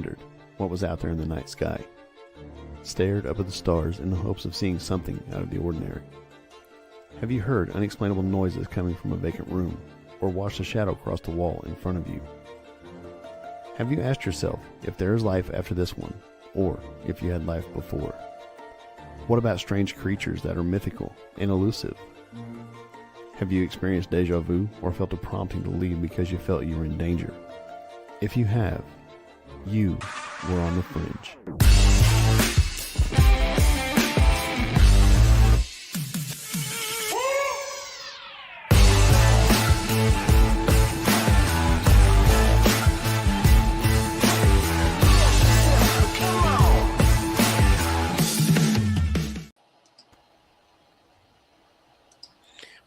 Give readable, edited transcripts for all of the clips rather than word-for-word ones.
wondered what was out there in the night sky, stared up at the stars in the hopes of seeing something out of the ordinary? Have you heard unexplainable noises coming from a vacant room, or watched a shadow cross the wall in front of you? Have you asked yourself if there is life after this one, or if you had life before? What about strange creatures that are mythical and elusive? Have you experienced deja vu or felt a prompting to leave because you felt you were in danger? If you have, you were on the fringe.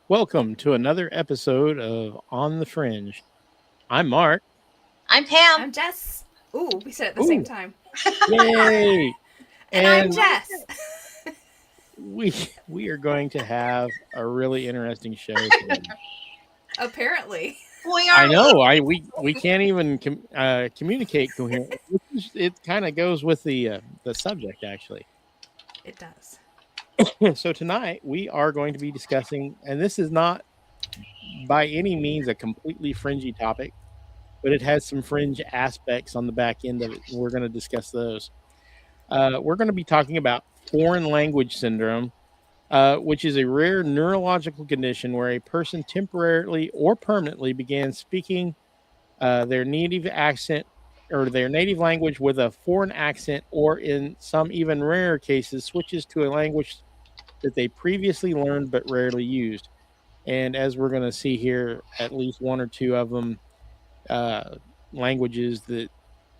Welcome to another episode of On the Fringe. I'm Mark. I'm Pam. I'm Jess. Ooh, we said it at the same time. Yay! and I'm Jess. we are going to have a really interesting show today. Apparently. I know. We can't even communicate coherently. It kind of goes with the subject, actually. It does. So tonight we are going to be discussing, and this is not by any means a completely fringy topic, but it has some fringe aspects on the back end of it. We're going to discuss those. We're going to be talking about foreign language syndrome, which is a rare neurological condition where a person temporarily or permanently begins speaking their native accent or their native language with a foreign accent, or in some even rarer cases, switches to a language that they previously learned but rarely used. And as we're going to see here, at least one or two of them, languages that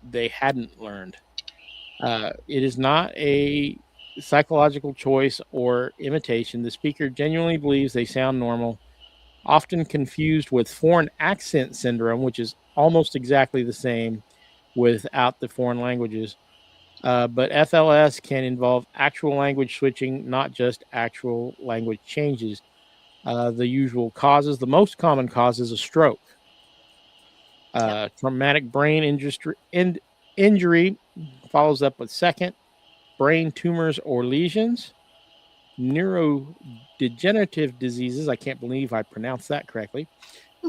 they hadn't learned. It is not a psychological choice or imitation. The speaker genuinely believes they sound normal, often confused with foreign accent syndrome, which is almost exactly the same without the foreign languages. But FLS can involve actual language switching, not just actual language changes. The usual causes, the most common cause is a stroke. Traumatic brain injury follows up with second. Brain tumors or lesions. Neurodegenerative diseases. I can't believe I pronounced that correctly.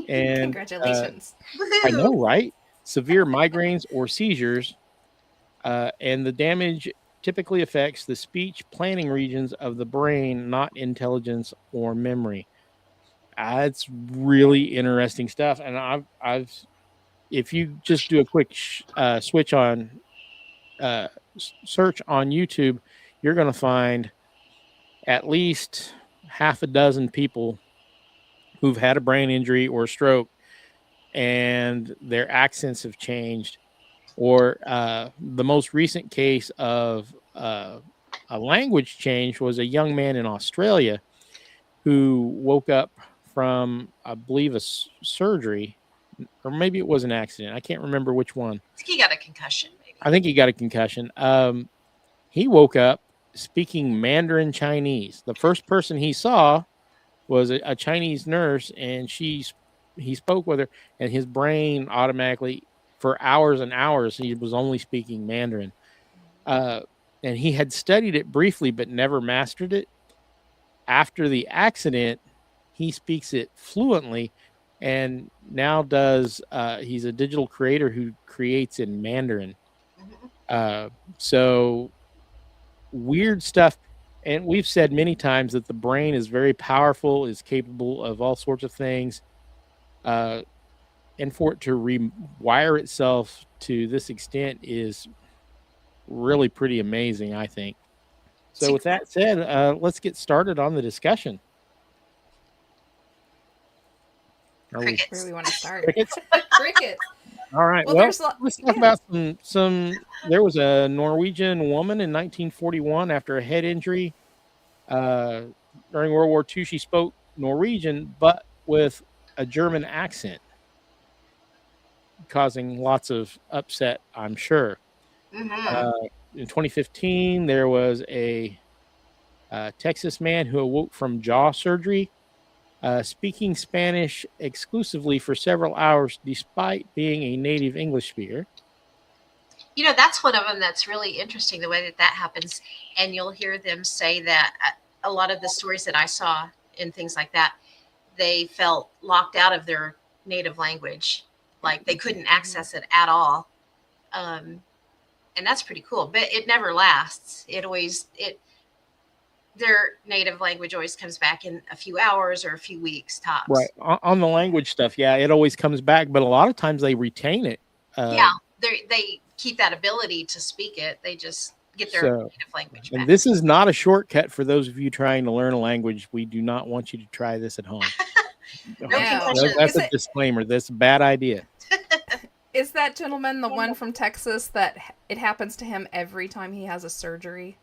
And congratulations. I know, right? Severe migraines or seizures. And the damage typically affects the speech planning regions of the brain, not intelligence or memory. It's really interesting stuff. And I've if you just do a quick switch on search on YouTube, you're going to find at least half a dozen people who've had a brain injury or stroke and their accents have changed. Or the most recent case of a language change was a young man in Australia who woke up from, I believe, a surgery, or maybe it was an accident. I can't remember which one. I think he got a concussion, maybe. I think he got a concussion. He woke up speaking Mandarin Chinese. The first person he saw was a Chinese nurse, and he spoke with her, and his brain automatically, for hours and hours, he was only speaking Mandarin. And he had studied it briefly, but never mastered it. After the accident, he speaks it fluently, and now he's a digital creator who creates in Mandarin. So weird stuff. And we've said many times that the brain is very powerful, is capable of all sorts of things. And for it to rewire itself to this extent is really pretty amazing, I think. So with that said, let's get started on the discussion. Where do we want to start? Crickets? Crickets. All right. Well, let's talk about some. There was a Norwegian woman in 1941 after a head injury. During World War II, she spoke Norwegian, but with a German accent, causing lots of upset, I'm sure. In 2015, there was a Texas man who awoke from jaw surgery, speaking Spanish exclusively for several hours, despite being a native English speaker. That's one of them that's really interesting, the way that happens. And you'll hear them say that a lot of the stories that I saw and things like that, they felt locked out of their native language. Like they couldn't access it at all. And that's pretty cool, but it never lasts. Their native language always comes back in a few hours or a few weeks tops. Right. On the language stuff, yeah, it always comes back, but a lot of times they retain it. Yeah, they keep that ability to speak it. They just get their native language back. And this is not a shortcut for those of you trying to learn a language. We do not want you to try this at home. That's a disclaimer. That's a bad idea. Is that gentleman the one from Texas that it happens to him every time he has a surgery?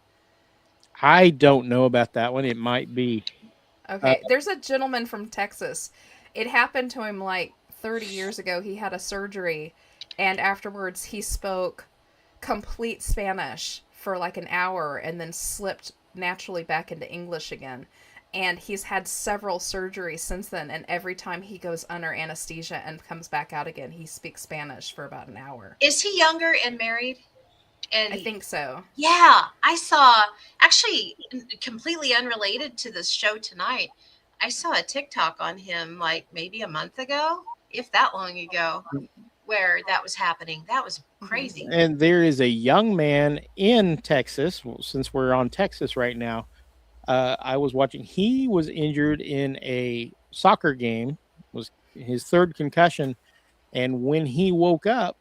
I don't know about that one. It might be. Okay, there's a gentleman from Texas. It happened to him like 30 years ago. He had a surgery, and afterwards he spoke complete Spanish for like an hour and then slipped naturally back into English again. And he's had several surgeries since then, and every time he goes under anesthesia and comes back out again, he speaks Spanish for about an hour. Is he younger and married? And I think so. Yeah, I saw, actually, completely unrelated to this show tonight, I saw a TikTok on him like maybe a month ago, if that long ago, where that was happening. That was crazy. And there is a young man in Texas, since we're on Texas right now, I was watching. He was injured in a soccer game, was his third concussion, and when he woke up,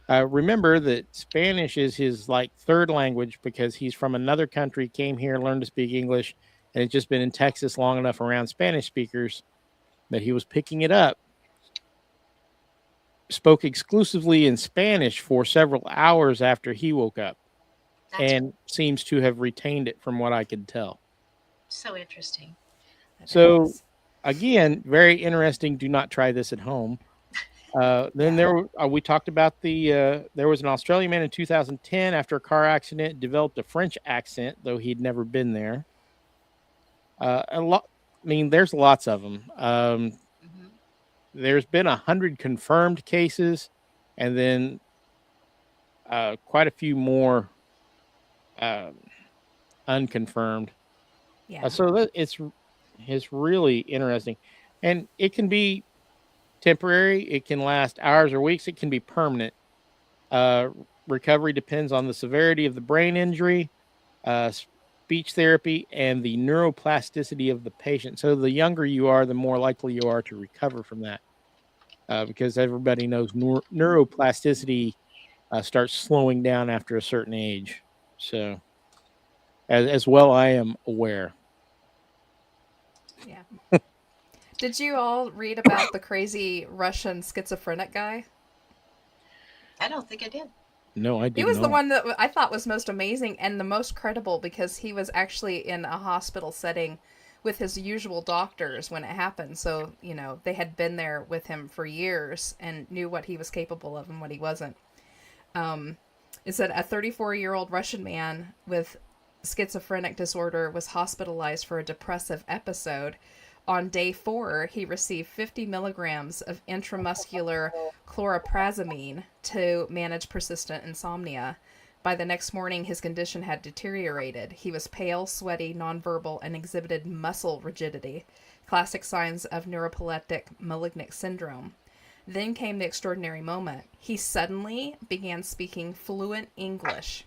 remember that Spanish is his like third language because he's from another country, came here, learned to speak English, and had just been in Texas long enough around Spanish speakers that he was picking it up. Spoke exclusively in Spanish for several hours after he woke up. And seems to have retained it from what I could tell. So interesting. So, again, very interesting. Do not try this at home. Then we talked about there was an Australian man in 2010 after a car accident developed a French accent, though he'd never been there. There's lots of them. There's been 100 confirmed cases, and then quite a few more unconfirmed. Yeah. So it's really interesting, and it can be temporary. It can last hours or weeks. It can be permanent. Recovery depends on the severity of the brain injury, speech therapy, and the neuroplasticity of the patient. So the younger you are, the more likely you are to recover from that, because everybody knows neuroplasticity starts slowing down after a certain age. So, as well, I am aware. Yeah. Did you all read about the crazy Russian schizophrenic guy? I don't think I did. No, I didn't. He was the one that I thought was most amazing and the most credible because he was actually in a hospital setting with his usual doctors when it happened. So, they had been there with him for years and knew what he was capable of and what he wasn't. It said a 34-year-old Russian man with schizophrenic disorder was hospitalized for a depressive episode. On day 4, he received 50 milligrams of intramuscular chloraprazamine to manage persistent insomnia. By the next morning, his condition had deteriorated. He was pale, sweaty, nonverbal, and exhibited muscle rigidity, classic signs of neuroleptic malignant syndrome. Then came the extraordinary moment. He suddenly began speaking fluent English.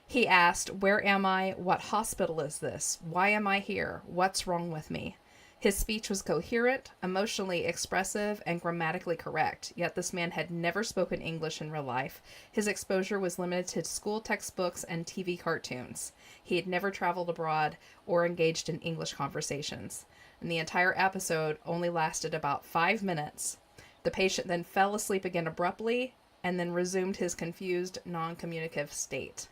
He asked, "Where am I? What hospital is this? Why am I here? What's wrong with me?" His speech was coherent, emotionally expressive, and grammatically correct, yet this man had never spoken English in real life. His exposure was limited to school textbooks and TV cartoons. He had never traveled abroad or engaged in English conversations. And the entire episode only lasted about 5 minutes. The patient then fell asleep again abruptly and then resumed his confused, non-communicative state.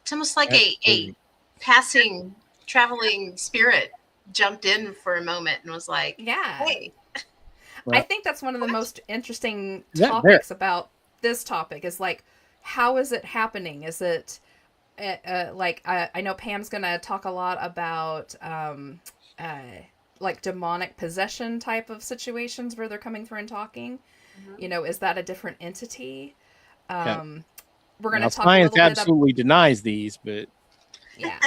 It's almost like a passing, traveling spirit jumped in for a moment and was like, yeah. Hey. I think that's one of the most interesting topics about this topic is like, how is it happening? Is it I know Pam's going to talk a lot about like demonic possession type of situations where they're coming through and talking. Mm-hmm. Is that a different entity? We're going Now, to talk a science little bit absolutely denies these, but yeah.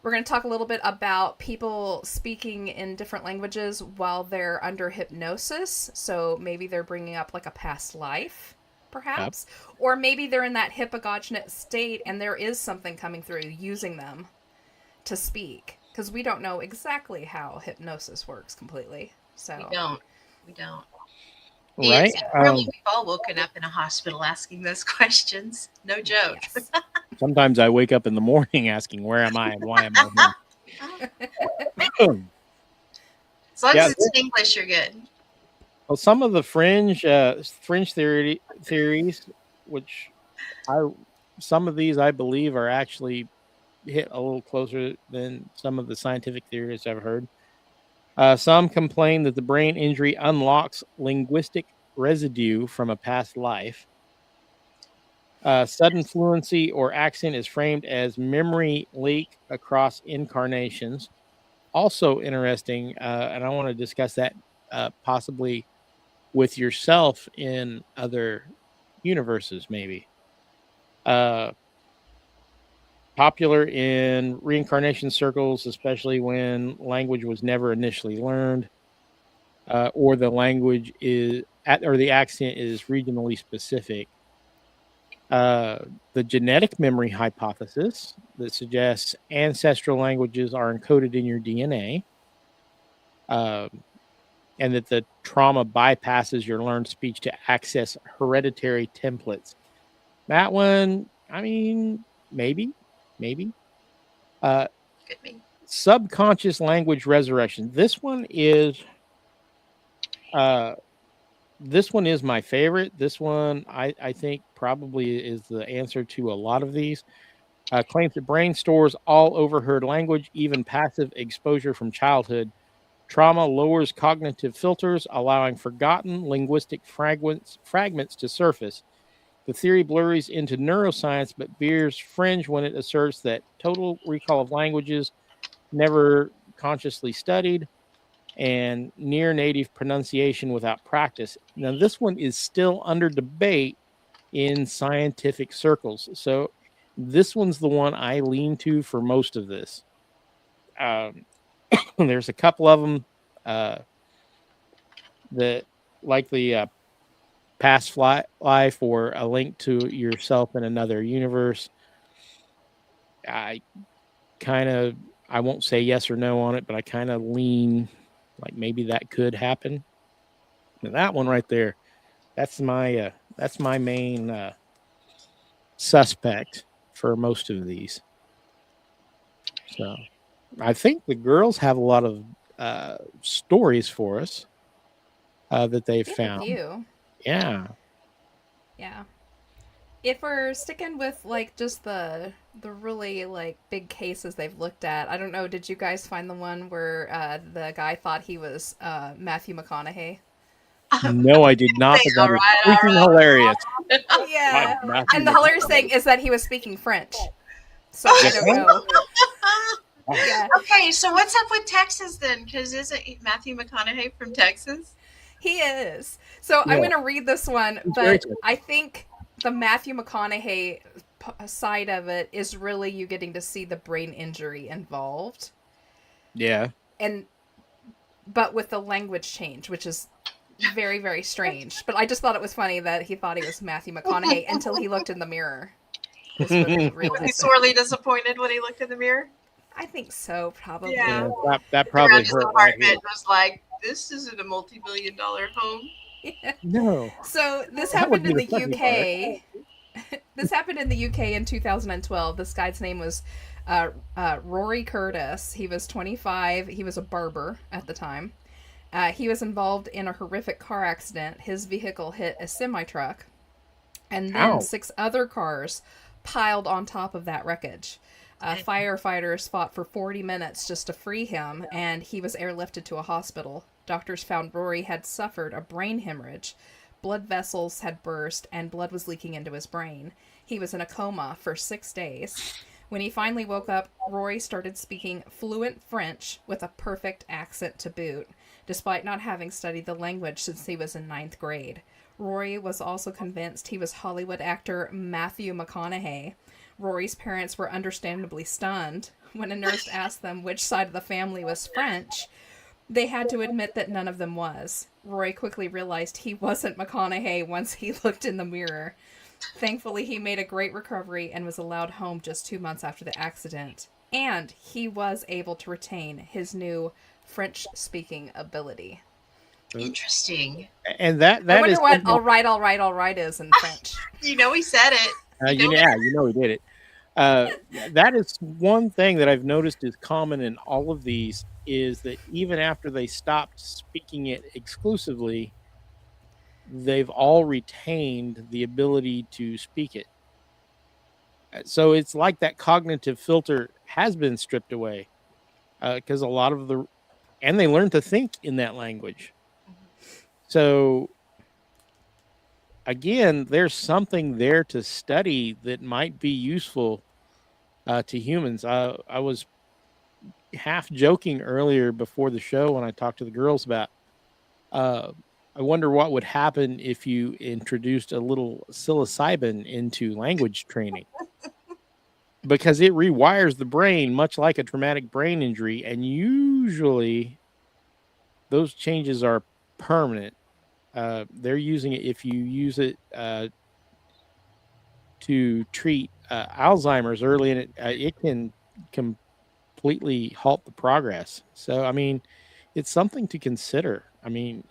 We're going to talk a little bit about people speaking in different languages while they're under hypnosis. So maybe they're bringing up like a past life, perhaps. Yep. Or maybe they're in that hypnagogic state and there is something coming through using them to speak. Because we don't know exactly how hypnosis works completely. So We don't. Right. Really, we've all woken up in a hospital asking those questions. No joke. Yes. Sometimes I wake up in the morning asking, where am I and why am I here? As long as it's in English, you're good. Well, some of the fringe theories, which some of these I believe are actually hit a little closer than some of the scientific theories I've heard. Some complain that the brain injury unlocks linguistic residue from a past life. Sudden fluency or accent is framed as memory leak across incarnations. Also interesting, and I want to discuss that possibly with yourself in other universes, maybe. Popular in reincarnation circles, especially when language was never initially learned, or the language or the accent is regionally specific. The genetic memory hypothesis that suggests ancestral languages are encoded in your DNA, and that the trauma bypasses your learned speech to access hereditary templates. That one, I mean, maybe. Could be. Subconscious language resurrection. This one is my favorite. This one, I think, probably is the answer to a lot of these. Claims the brain stores all overheard language, even passive exposure from childhood. Trauma lowers cognitive filters, allowing forgotten linguistic fragments to surface. The theory blurs into neuroscience, but veers fringe when it asserts that total recall of languages never consciously studied and near native pronunciation without practice. Now, this one is still under debate in scientific circles. So this one's the one I lean to for most of this. There's a couple of them that, like the past life or a link to yourself in another universe. I won't say yes or no on it, but I kind of lean like maybe that could happen. And that one right there, that's my main suspect for most of these. So I think the girls have a lot of stories for us that they've found. Yeah. If we're sticking with like just the really like big cases they've looked at, I don't know, did you guys find the one where the guy thought he was Matthew McConaughey? No, I did not. But that is freaking hilarious. Yeah. And the hilarious thing is that he was speaking French. So I don't know. Yeah. Okay, so what's up with Texas then? Because isn't Matthew McConaughey from Texas? He is. So yeah. I'm going to read this one, but I think the Matthew McConaughey side of it is really you getting to see the brain injury involved. Yeah. But with the language change, which is very, very strange. But I just thought it was funny that he thought he was Matthew McConaughey until he looked in the mirror. Was he sorely disappointed when he looked in the mirror? I think so, probably. Yeah. That probably hurt. His apartment was like, this isn't a multi-billion-dollar home. Yeah. No. So this happened in the UK. This happened in the UK in 2012. This guy's name was Rory Curtis. He was 25. He was a barber at the time. He was involved in a horrific car accident. His vehicle hit a semi-truck. And then 6 other cars piled on top of that wreckage. Firefighters fought for 40 minutes just to free him, and he was airlifted to a hospital. Doctors found Rory had suffered a brain hemorrhage. Blood vessels had burst, and blood was leaking into his brain. He was in a coma for 6 days. When he finally woke up, Rory started speaking fluent French with a perfect accent to boot. despite not having studied the language since he was in 9th grade. Rory was also convinced he was Hollywood actor Matthew McConaughey. Rory's parents were understandably stunned. When a nurse asked them which side of the family was French, they had to admit that none of them was. Rory quickly realized he wasn't McConaughey once he looked in the mirror. Thankfully, he made a great recovery and was allowed home just 2 months after the accident. And he was able to retain his new French-speaking ability. Interesting. And that I wonder is what something- all right is in French. You know, he said it. you know he did it. That is one thing that I've noticed is common in all of these is that even after they stopped speaking it exclusively, they've all retained the ability to speak it. So it's like that cognitive filter has been stripped away because and they learn to think in that language. So again, there's something there to study that might be useful to humans. I was half joking earlier before the show when I talked to the girls about I wonder what would happen if you introduced a little psilocybin into language training. Because it rewires the brain much like a traumatic brain injury, and usually those changes are permanent. They're using it if you use it to treat Alzheimer's early in it. It can completely halt the progress. So, I mean, it's something to consider. I mean,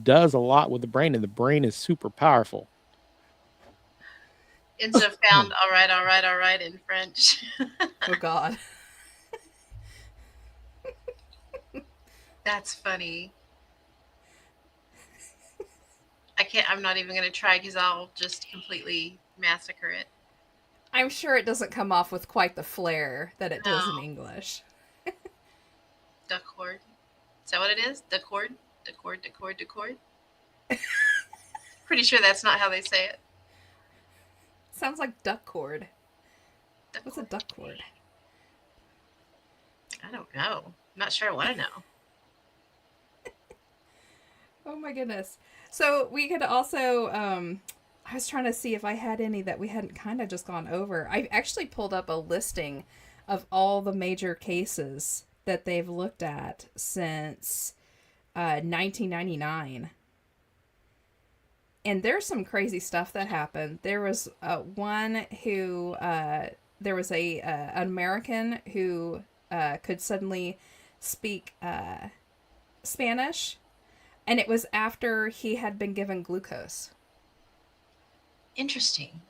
does a lot with the brain, and the brain is super powerful. Enzo found all right in French. Oh, God. That's funny. I'm not even going to try because I'll just completely massacre it. I'm sure it doesn't come off with quite the flair that it does in No. English. Duckcord. Is that what it is? Duckcord? Duckcord? Pretty sure that's not how they say it. Sounds like duck cord. What's a duck cord? I don't know. I'm not sure I want to know. Oh my goodness. So we could also, I was trying to see if I had any that we hadn't kind of just gone over. I actually pulled up a listing of all the major cases that they've looked at since 1999. And there's some crazy stuff that happened. There was one who, there was an American who could suddenly speak Spanish, and it was after he had been given glucose. Interesting.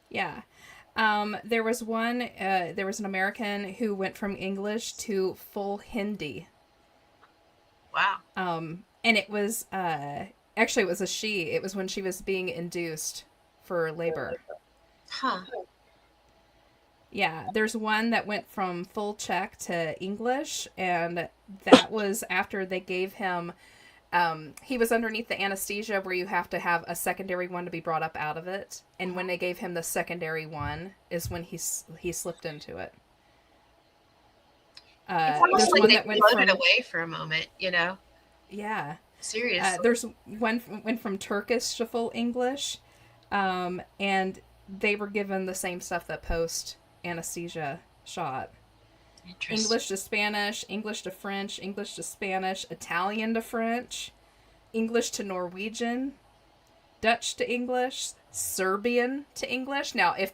Yeah. There was an American who went from English to full Hindi. Wow. And it was, actually it was a she. It was when she was being induced for labor. Huh. Yeah, there's one that went from full Czech to English, and that was after they gave him, he was underneath the anesthesia where you have to have a secondary one to be brought up out of it, and when they gave him the secondary one is when he slipped into it. It's almost there's like one they floated away for a moment, you know? Yeah. Seriously. There's one went from Turkish to full English, and they were given the same stuff that post anesthesia shot. English to Spanish, English to French, English to Spanish, Italian to French, English to Norwegian, Dutch to English, Serbian to English. Now, if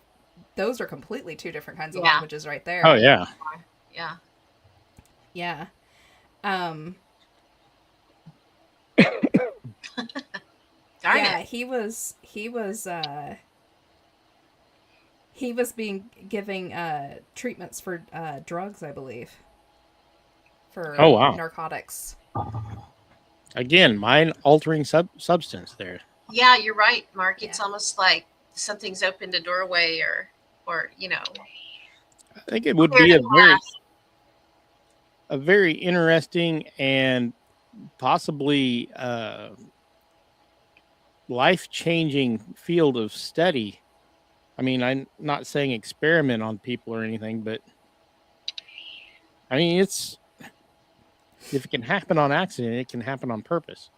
those are completely two different kinds of languages right there. Oh, yeah. Yeah. Yeah. Darn yeah, it. he was being giving treatments for drugs, I believe. For Oh, wow. narcotics. Again, mind-altering substance there. Yeah, you're right, Mark. It's Yeah. almost like something's opened a doorway or you know. I think it would be a very interesting and possibly life-changing field of study. I mean, I'm not saying experiment on people or anything, but I mean, If it can happen on accident, it can happen on purpose.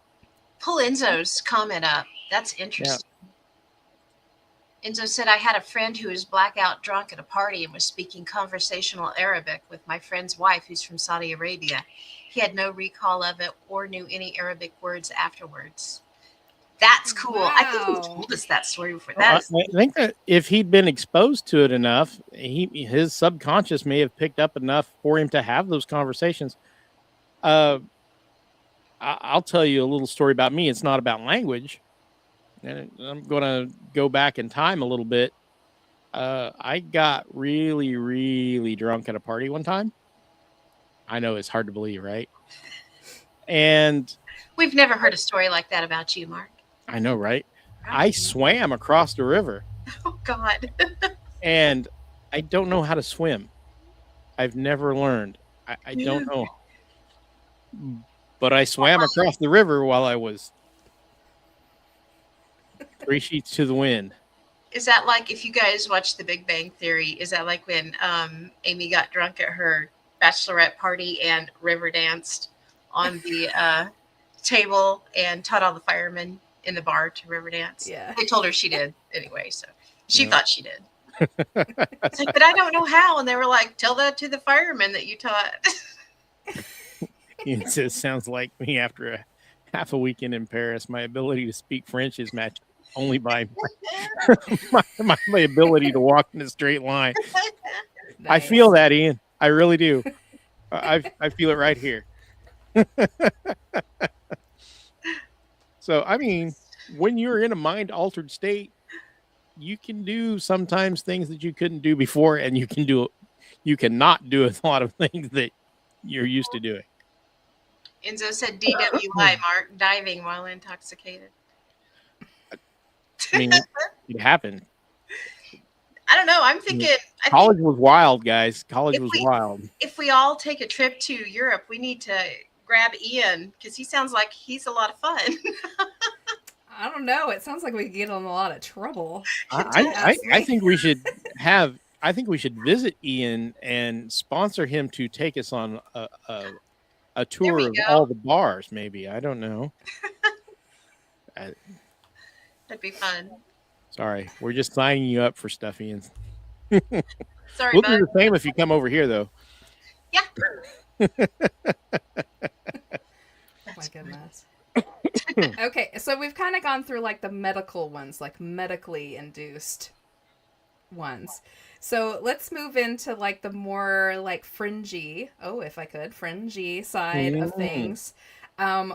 Pull Enzo's comment up. That's interesting. Enzo said, I had a friend who was blackout drunk at a party and was speaking conversational Arabic with my friend's wife, who's from Saudi Arabia. He had no recall of it or knew any Arabic words afterwards. That's cool. Wow. I think you've told us that story before. I think that if he'd been exposed to it enough, his subconscious may have picked up enough for him to have those conversations. I'll tell you a little story about me. It's not about language. And I'm going to go back in time a little bit. I got really, really drunk at a party one time. I know it's hard to believe, right? And we've never heard a story like that about you, Mark. I know, right? I swam across the river. Oh, God. And I don't know how to swim. I've never learned. I don't know. But I swam across the river while I was 3 sheets to the wind. Is that like, if you guys watch The Big Bang Theory, is that like when Amy got drunk at her bachelorette party and river danced on the table and taught all the firemen in the bar to river dance? Yeah. They told her she did anyway, so she thought she did. It's like, but I don't know how. And they were like, tell that to the firemen that you taught. It just sounds like me after half a weekend in Paris. My ability to speak French is matched only by my ability to walk in a straight line. Nice. I feel that, Ian. I really do. I feel it right here. So, I mean, when you're in a mind-altered state, you can do sometimes things that you couldn't do before, and you cannot do a lot of things that you're used to doing. Enzo said DWI, Mark, diving while intoxicated. I mean, it happened. I don't know. I'm thinking College was wild, guys. College was wild. If we all take a trip to Europe, we need to grab Ian because he sounds like he's a lot of fun. I don't know. It sounds like we could get in a lot of trouble. I think we should visit Ian and sponsor him to take us on a tour of all the bars. Maybe, I don't know. That'd be fun. Sorry, we're just signing you up for stuff, Ian. Sorry, we'll bud. do the same if you come over here, though. Yeah. Oh my goodness. Okay, so we've kind of gone through like the medical ones, like medically induced ones. So let's move into like the more like fringy side of things.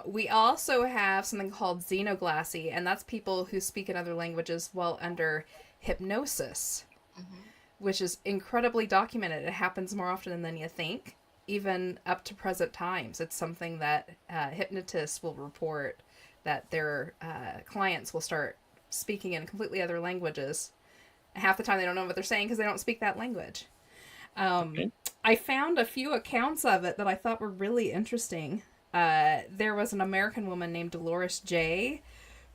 We also have something called xenoglassy, and that's people who speak in other languages while under hypnosis, which is incredibly documented. It happens more often than you think, even up to present times. It's something that hypnotists will report that their clients will start speaking in completely other languages. Half the time they don't know what they're saying because they don't speak that language. I found a few accounts of it that I thought were really interesting. There was an American woman named Dolores J.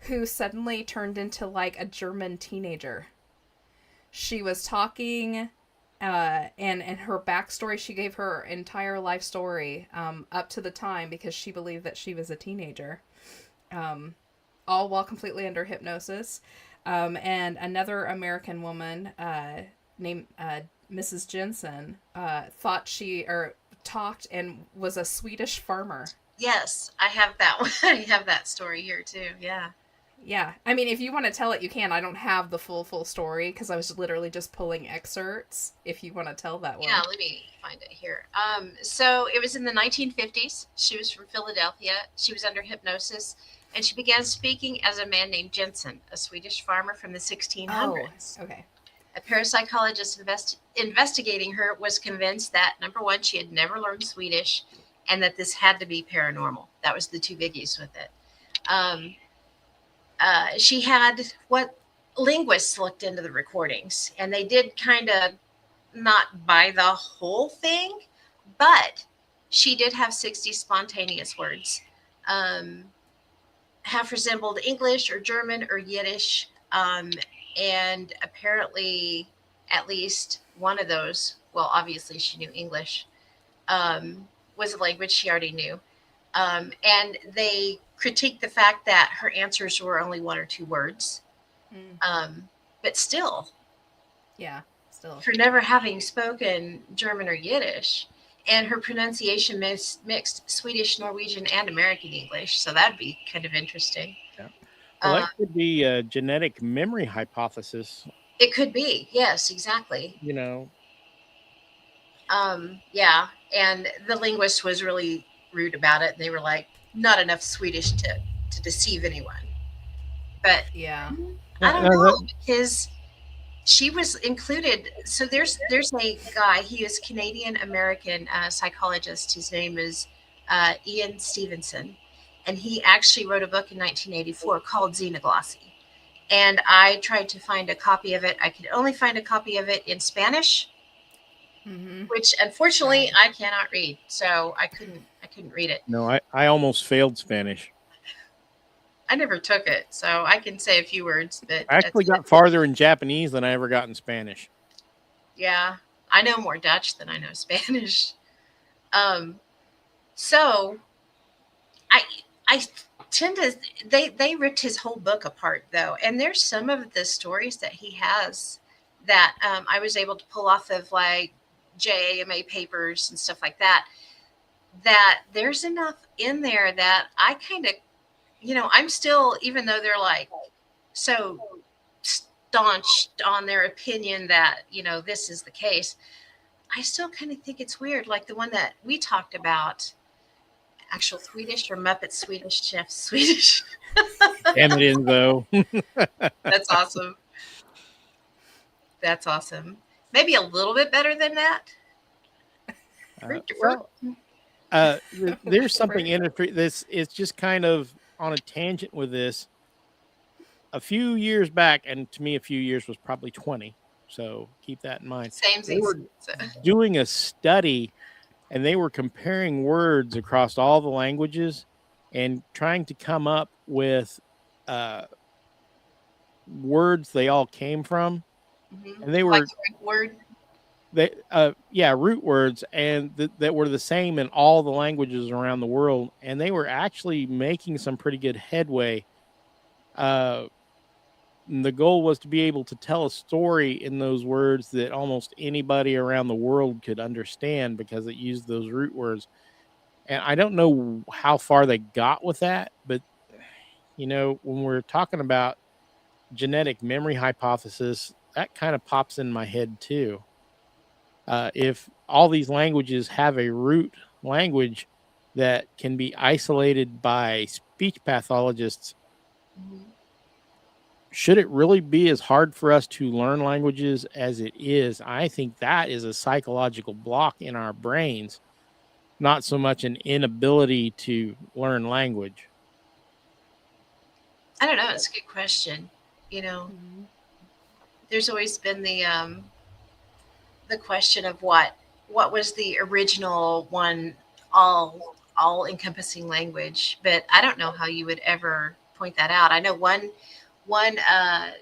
who suddenly turned into like a German teenager. She was talking, and her backstory, she gave her entire life story up to the time because she believed that she was a teenager, all while completely under hypnosis. And another American woman named Mrs. Jensen thought talked and was a Swedish farmer. Yes, I have that one. I have that story here too. Yeah. Yeah. I mean, if you want to tell it, you can. I don't have the full story because I was literally just pulling excerpts. If you want to tell that one. Yeah, let me find it here. So it was in the 1950s. She was from Philadelphia. She was under hypnosis, and she began speaking as a man named Jensen, a Swedish farmer from the 1600s. Oh, okay. A parapsychologist investigating her was convinced that, number one, she had never learned Swedish, and that this had to be paranormal. That was the two biggies with it. She had what linguists looked into the recordings, and they did kind of not buy the whole thing, but she did have 60 spontaneous words. Half resembled English or German or Yiddish, and apparently at least one of those, well, obviously she knew English, was a language she already knew. And they critiqued the fact that her answers were only 1 or 2 words. But still, for never having spoken German or Yiddish, and her pronunciation mixed Swedish, Norwegian, and American English. So that'd be kind of interesting. Yeah. Well, that could be a genetic memory hypothesis. It could be. Yes, exactly. You know. Yeah. And the linguist was really rude about it. They were like, not enough Swedish to deceive anyone. But yeah, I don't know, because she was included. So there's a guy, he is Canadian American psychologist. His name is Ian Stevenson. And he actually wrote a book in 1984 called Xenoglossy. And I tried to find a copy of it. I could only find a copy of it in Spanish, which unfortunately I cannot read. So I couldn't read it. No, I almost failed Spanish. I never took it, so I can say a few words. But I actually got farther in Japanese than I ever got in Spanish. Yeah, I know more Dutch than I know Spanish. So I tend to they ripped his whole book apart though, and there's some of the stories that he has that I was able to pull off of like JAMA papers and stuff like that. That there's enough in there that I kind of, I'm still, even though they're like so staunch on their opinion that, this is the case, I still kind of think it's weird. Like the one that we talked about, actual Swedish or Muppet Swedish, Chef Swedish. Damn it in though. That's awesome. That's awesome. Maybe a little bit better than that. There's something interesting. This is just kind of on a tangent with this. A few years back, and to me, a few years was probably 20. So keep that in mind. They were doing a study, and they were comparing words across all the languages and trying to come up with words they all came from. And they were like word. Root words, and that were the same in all the languages around the world, and they were actually making some pretty good headway. The goal was to be able to tell a story in those words that almost anybody around the world could understand because it used those root words. And I don't know how far they got with that, but when we're talking about genetic memory hypothesis, that kind of pops in my head too. If all these languages have a root language that can be isolated by speech pathologists, should it really be as hard for us to learn languages as it is? I think that is a psychological block in our brains, not so much an inability to learn language. I don't know. It's a good question. There's always been the question of what was the original one, all encompassing language, but I don't know how you would ever point that out. I know one I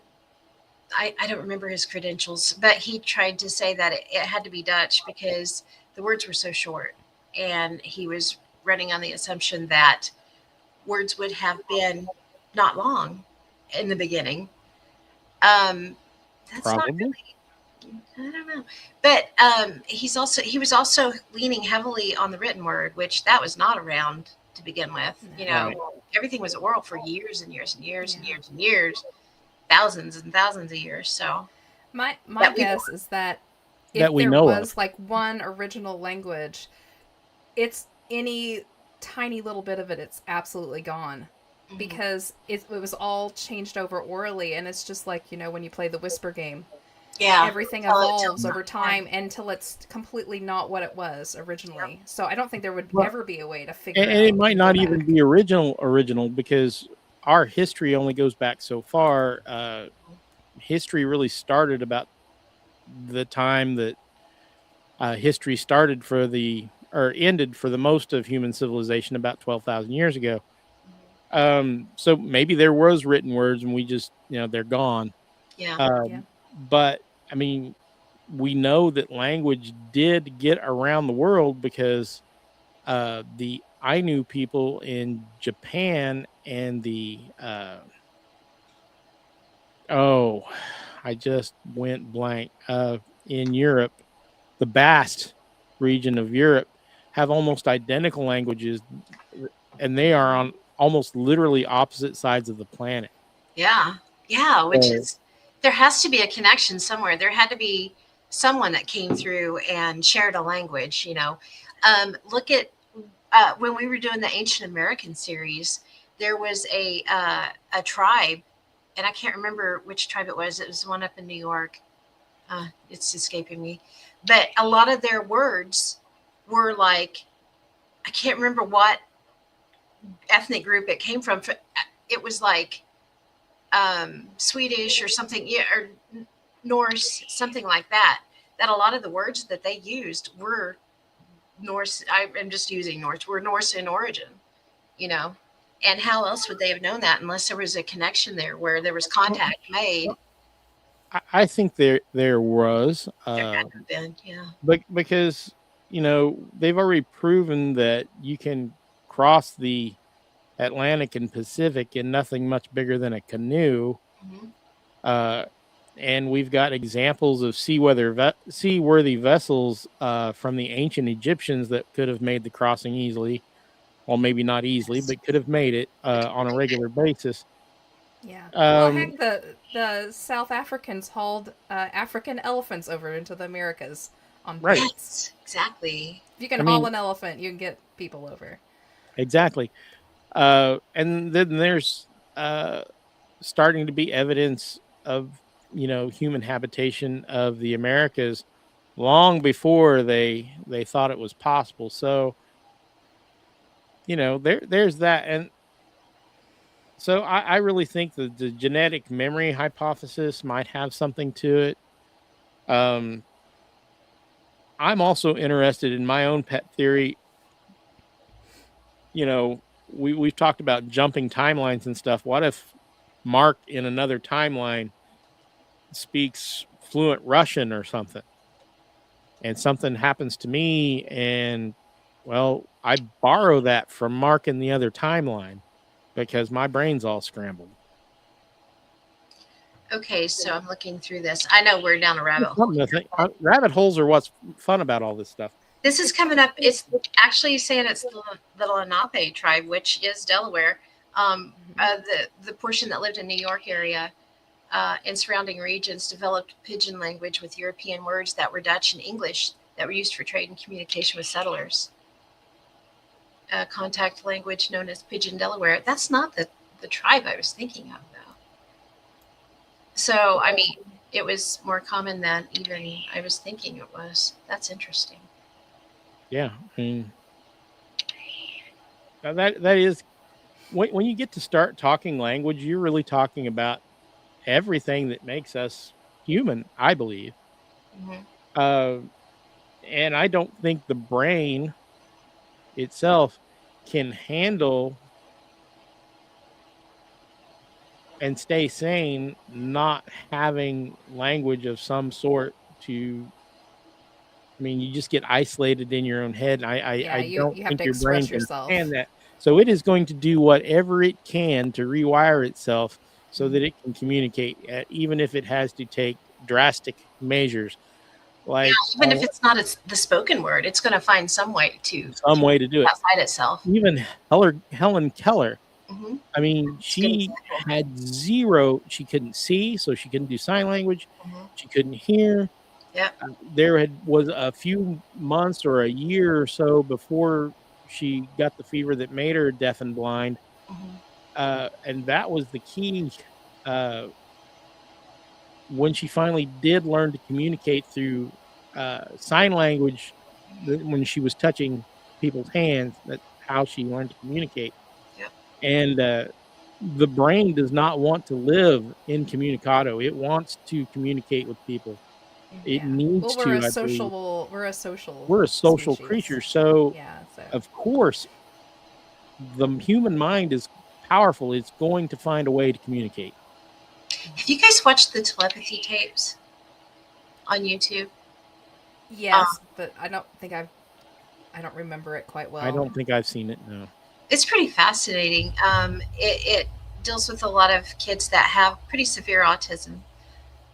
don't remember his credentials, but he tried to say that it had to be Dutch because the words were so short, and he was running on the assumption that words would have been not long in the beginning. That's Probably. not really, I don't know, but he was also leaning heavily on the written word, which that was not around to begin with. Right. Everything was oral for years and years and years and years and years, thousands and thousands of years. So my guess is that if that we there know was of. like one original language, it's any tiny little bit of it, it's absolutely gone. Because it was all changed over orally, and it's just like, when you play the whisper game. Yeah. Everything evolves over time until it's completely not what it was originally. So I don't think there would ever be a way to figure it out. And it might not even be original because our history only goes back so far. History really started about the time that history started ended for the most of human civilization about 12,000 years ago. So maybe there was written words and we just, they're gone. Yeah. But I mean, we know that language did get around the world because the Ainu people in Japan and the I just went blank. In Europe, the Basque region of Europe have almost identical languages, and they are on almost literally opposite sides of the planet. Yeah. Yeah. Which So- is, there has to be a connection somewhere. There had to be someone that came through and shared a language, Look at when we were doing the Ancient American series, there was a tribe, and I can't remember which tribe it was. It was one up in New York. It's escaping me. But a lot of their words were like, I can't remember what ethnic group it came from. It was like Swedish or something, yeah, or Norse, something like that. That a lot of the words that they used were Norse. I'm just using Norse. Were Norse in origin, And how else would they have known that unless there was a connection there where there was contact made? I think there was, There had to have been, yeah. but because they've already proven that you can cross the Atlantic and Pacific in nothing much bigger than a canoe. Mhm. And we've got examples of seaworthy vessels from the ancient Egyptians that could have made the crossing easily. Well, maybe not easily, but could have made it on a regular basis. Yeah. Well, Um, heck, the South Africans hauled African elephants over into the Americas on Right. boats. Yes, exactly. If you can I mean- haul an elephant, you can get people over. Exactly. And then there's starting to be evidence of, human habitation of the Americas long before they thought it was possible. So, there's that. And so I really think that the genetic memory hypothesis might have something to it. I'm also interested in my own pet theory. We've talked about jumping timelines and stuff. What if Mark in another timeline speaks fluent Russian or something, and something happens to me, and I borrow that from Mark in the other timeline because my brain's all scrambled. Okay, so I'm looking through this. I know we're down a rabbit hole. Something to think- rabbit holes are what's fun about all this stuff. This is coming up. It's actually saying it's the Lenape tribe, which is Delaware. The portion that lived in New York area and surrounding regions developed pidgin language with European words that were Dutch and English that were used for trade and communication with settlers. Contact language known as Pidgin Delaware. That's not the tribe I was thinking of, though. So, I mean, it was more common than even I was thinking it was. That's interesting. Yeah, I mean, that is when you get to start talking language, you're really talking about everything that makes us human, I believe. Mhm. And I don't think the brain itself can handle and stay sane not having language of some sort to. I mean, you just get isolated in your own head, and I You don't have think to your brain express can yourself. stand that. So it is going to do whatever it can to rewire itself so that it can communicate, even if it has to take drastic measures, like Even if it's not the spoken word, it's going to find some way to some way to do it. outside itself. Even Helen Keller, Mhm. I mean, she had zero. She couldn't see, so she couldn't do sign language. Mhm. She couldn't hear. Yep. There was a few months or a year or so before she got the fever that made her deaf and blind, Mhm. and that was the key. When she finally did learn to communicate through sign language, when she was touching people's hands, that's how she learned to communicate. Yep. And the brain does not want to live incommunicado. It wants to communicate with people. It needs Well, we're to. a social. We're a social species. creature. So, Yeah. So. of course, the human mind is powerful. It's going to find a way to communicate. Have you guys watched the telepathy tapes on YouTube? Yes, but I don't think I've I don't remember it quite well. I don't think I've seen it. No. It's pretty fascinating. It deals with a lot of kids that have pretty severe autism,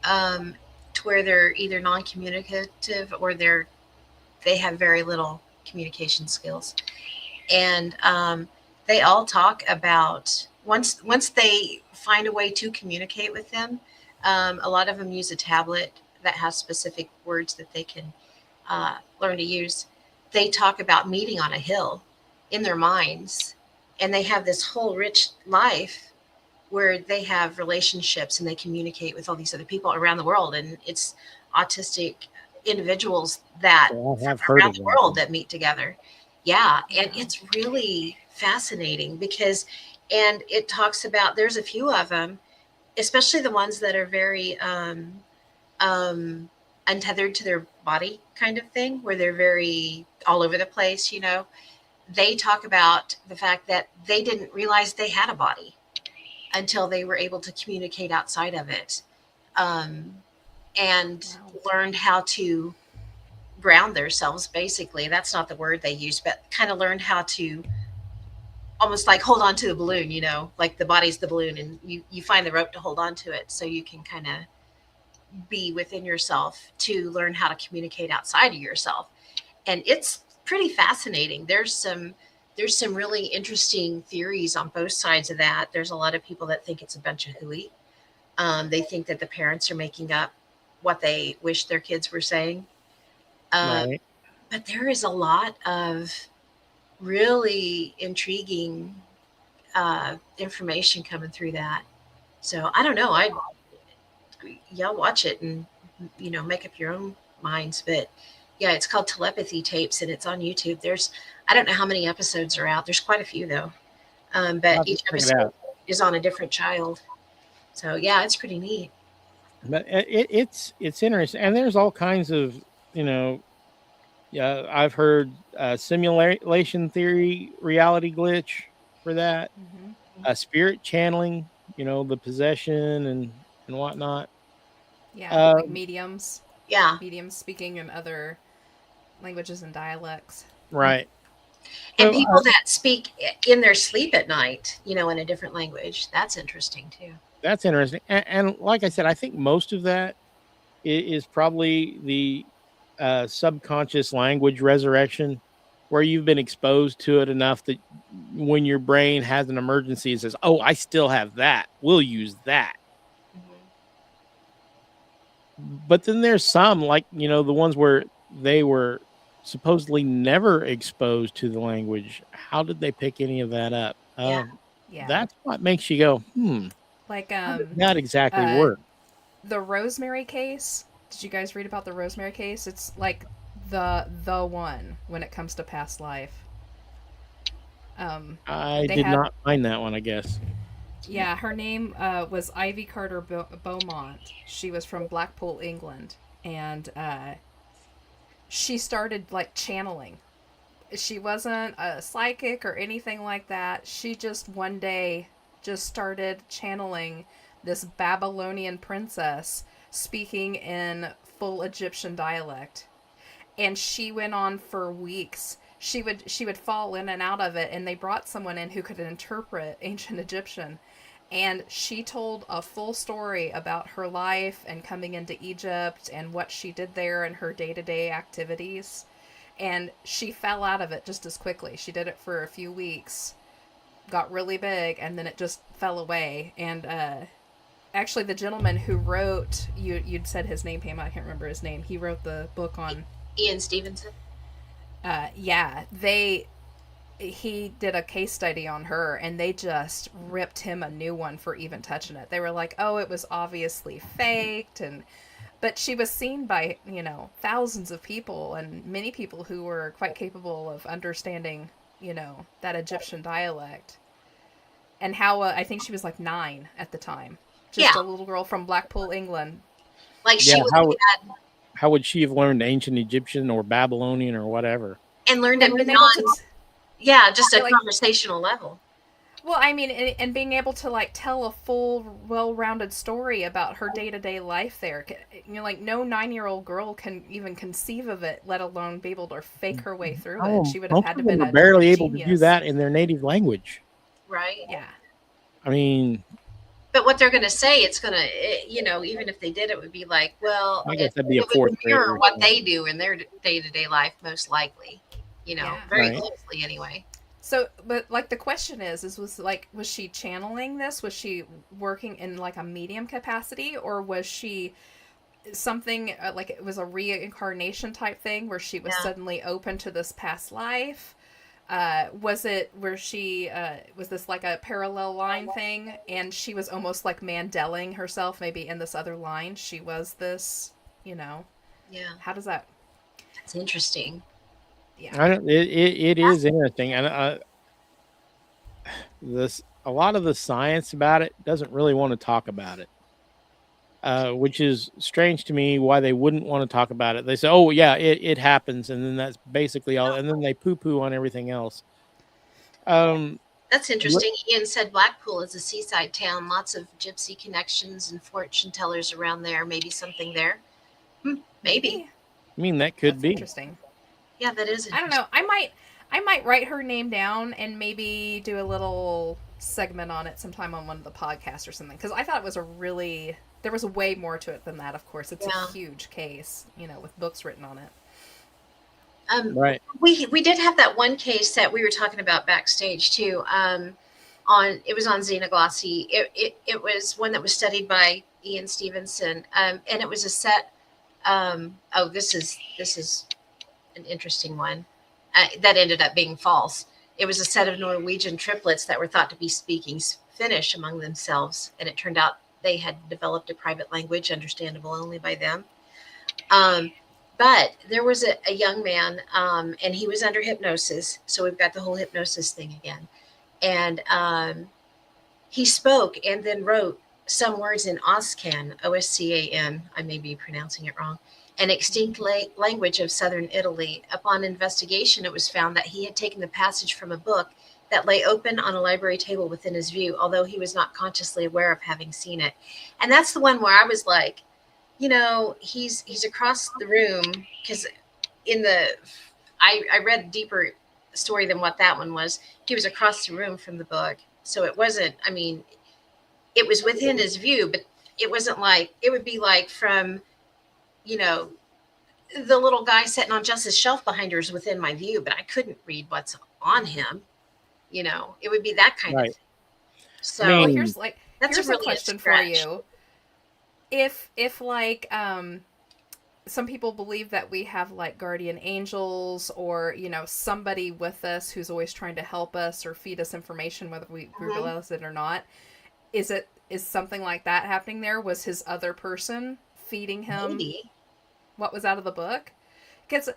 to where they're either non-communicative or they have very little communication skills, and they all talk about once they find a way to communicate with them. A lot of them use a tablet that has specific words that they can learn to use. They talk about meeting on a hill in their minds, and they have this whole rich life where they have relationships and they communicate with all these other people around the world. And it's autistic individuals that So I have heard around of the that. world that meet together. Yeah. And it's really fascinating because, and it talks about, there's a few of them, especially the ones that are very untethered to their body kind of thing, where they're very all over the place, they talk about the fact that they didn't realize they had a body until they were able to communicate outside of it, and learned how to ground themselves. Basically, that's not the word they use, but kind of learned how to almost like hold on to the balloon, like the body's the balloon, and you find the rope to hold on to it so you can kind of be within yourself to learn how to communicate outside of yourself. And it's pretty fascinating. There's some really interesting theories on both sides of that. There's a lot of people that think it's a bunch of hooey. They think that the parents are making up what they wish their kids were saying. Right. But there is a lot of really intriguing information coming through that. So I don't know. Y'all watch it and make up your own minds. But yeah, it's called Telepathy Tapes, and it's on YouTube. I don't know how many episodes are out. There's quite a few though, I'll but have to each check it episode out. is on a different child. So yeah, it's pretty neat. But it's interesting, and there's all kinds of yeah, I've heard simulation theory, reality glitch for that, Mm-hmm. spirit channeling, the possession and whatnot. Yeah, like mediums Yeah. speaking in other languages and dialects. Right. And So, people that speak in their sleep at night, in a different language. That's interesting too. that's interesting, and like I said, I think most of that is probably the subconscious language resurrection, where you've been exposed to it enough that when your brain has an emergency, it says, "Oh, I still have that. We'll use that." But then there's some, like the ones where they were supposedly never exposed to the language. How did they pick any of that up? Yeah. Yeah. That's what makes you go, Like how did that exactly work? the Rosemary case. Did you guys read about the Rosemary case? It's like the one when it comes to past life. I they did had- not find that one, I guess. Yeah, her name was Ivy Carter Beaumont. She was from Blackpool, England, and she started like channeling. She wasn't a psychic or anything like that. She just one day just started channeling this Babylonian princess speaking in full Egyptian dialect. And she went on for weeks. She would fall in and out of it, and they brought someone in who could interpret ancient Egyptian. And she told a full story about her life and coming into Egypt and what she did there and her day-to-day activities. And she fell out of it just as quickly. She did it for a few weeks, got really big, and then it just fell away. And actually, the gentleman who wrote, you'd said his name, Pam, I can't remember his name. He wrote the book on... Ian Stevenson. Yeah, he did a case study on her, and they just ripped him a new one for even touching it. They were like, oh, it was obviously faked, but she was seen by, thousands of people, and many people who were quite capable of understanding, that Egyptian dialect. And how, I think she was like 9 at the time. Just a little girl from Blackpool, England. Like she How would she have learned ancient Egyptian or Babylonian or whatever? and learned it Been able beyond, to just a like- conversational level. Well, I mean, and being able to like tell a full, well-rounded story about her day-to-day life there, you know, like no 9-year-old girl can even conceive of it, let alone be able to fake her way through it. She would have Most had to of been them are a barely able to do genius. that in their native language. Right. Yeah. I mean, But what they're going to say, it's going to, you know, even if they did, it would be like, well, I guess it that'd be a would fourth mirror grader. what they do in their day-to-day life, most likely, you know, Yeah. very Right. closely anyway. So, but like the question is was she channeling this? Was she working in like a medium capacity, or was she something like it was a reincarnation type thing where she was Yeah. suddenly open to this past life? Was it where she was this like a parallel line thing, and she was almost like Mandeling herself, maybe in this other line she was this, you know? Yeah, How does that? that's interesting. Yeah, I don't. It is interesting, and a lot of the science about it doesn't really want to talk about it, which is strange to me. Why they wouldn't want to talk about it? They say, "Oh yeah, it happens," and then that's basically all, and then they poo poo on everything else. That's interesting. Ian said Blackpool is a seaside town, lots of gypsy connections and fortune tellers around there. Maybe something there. Maybe. I mean, that could That's be. interesting. Yeah, that is I don't interesting. know. I might write her name down and maybe do a little segment on it sometime on one of the podcasts or something, because I thought it was there was way more to it than that. Of course, it's Yeah. a huge case, you know, with books written on it. Right. We did have that one case that we were talking about backstage too. It was on Xenoglossy. It was one that was studied by Ian Stevenson, and it was a set. This is an interesting one that ended up being false. It was a set of Norwegian triplets that were thought to be speaking Finnish among themselves, and it turned out they had developed a private language understandable only by them. But there was a young man, and he was under hypnosis. So we've got the whole hypnosis thing again. And he spoke and then wrote some words in Oscan, Oscan, I may be pronouncing it wrong, an extinct language of southern Italy. Upon investigation, it was found that he had taken the passage from a book that lay open on a library table within his view, although he was not consciously aware of having seen it. And that's the one where I was like, you know, he's across the room, because I read a deeper story than what that one was. He was across the room from the book, so it wasn't. I mean, it was within his view, but it wasn't like it would be like from, you know, the little guy sitting on Jess's shelf behind her is within my view, but I couldn't read what's on him. You know, it would be that kind of thing. So I Well, mean, here's that's a question for you. If like some people believe that we have like guardian angels, or you know, somebody with us who's always trying to help us or feed us information, whether we realize it or not, is something like that happening there? Was his other person feeding him maybe. what was out of the book? Because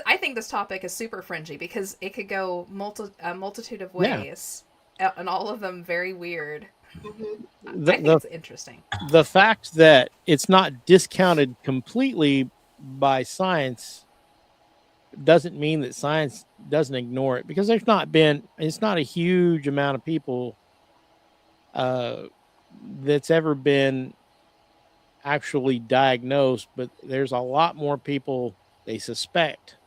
I think this topic is super fringy, because it could go a multitude of ways, and all of them very weird. Mhm. I think it's interesting. The fact that it's not discounted completely by science doesn't mean that science doesn't ignore it, because it's not a huge amount of people that's ever been actually diagnosed, but there's a lot more people they suspect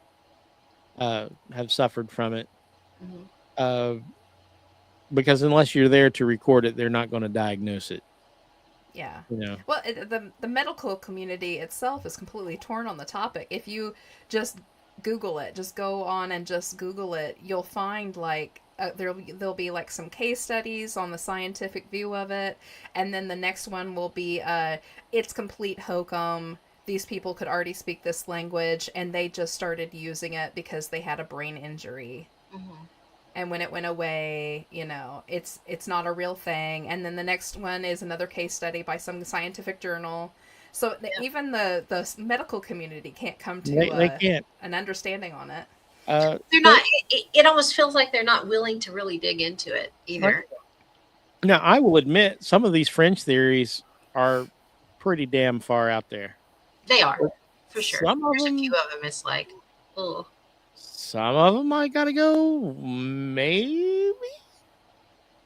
have suffered from it. Mhm. Because unless you're there to record it, they're not going to diagnose it. Yeah. You know. Well, the medical community itself is completely torn on the topic. If you just Google it, just go on and just Google it, you'll find like there'll be like some case studies on the scientific view of it, and then the next one will be it's complete hokum. These people could already speak this language, and they just started using it because they had a brain injury. Mhm. And when it went away, you know, it's not a real thing. And then the next one is another case study by some scientific journal. So even the medical community can't come to They can't. an understanding on it. They're not. It almost feels like they're not willing to really dig into it either. Now, I will admit some of these fringe theories are pretty damn far out there. They are, for sure. Some of There's them, a few of them. It's like, oh, some of them I gotta go, maybe.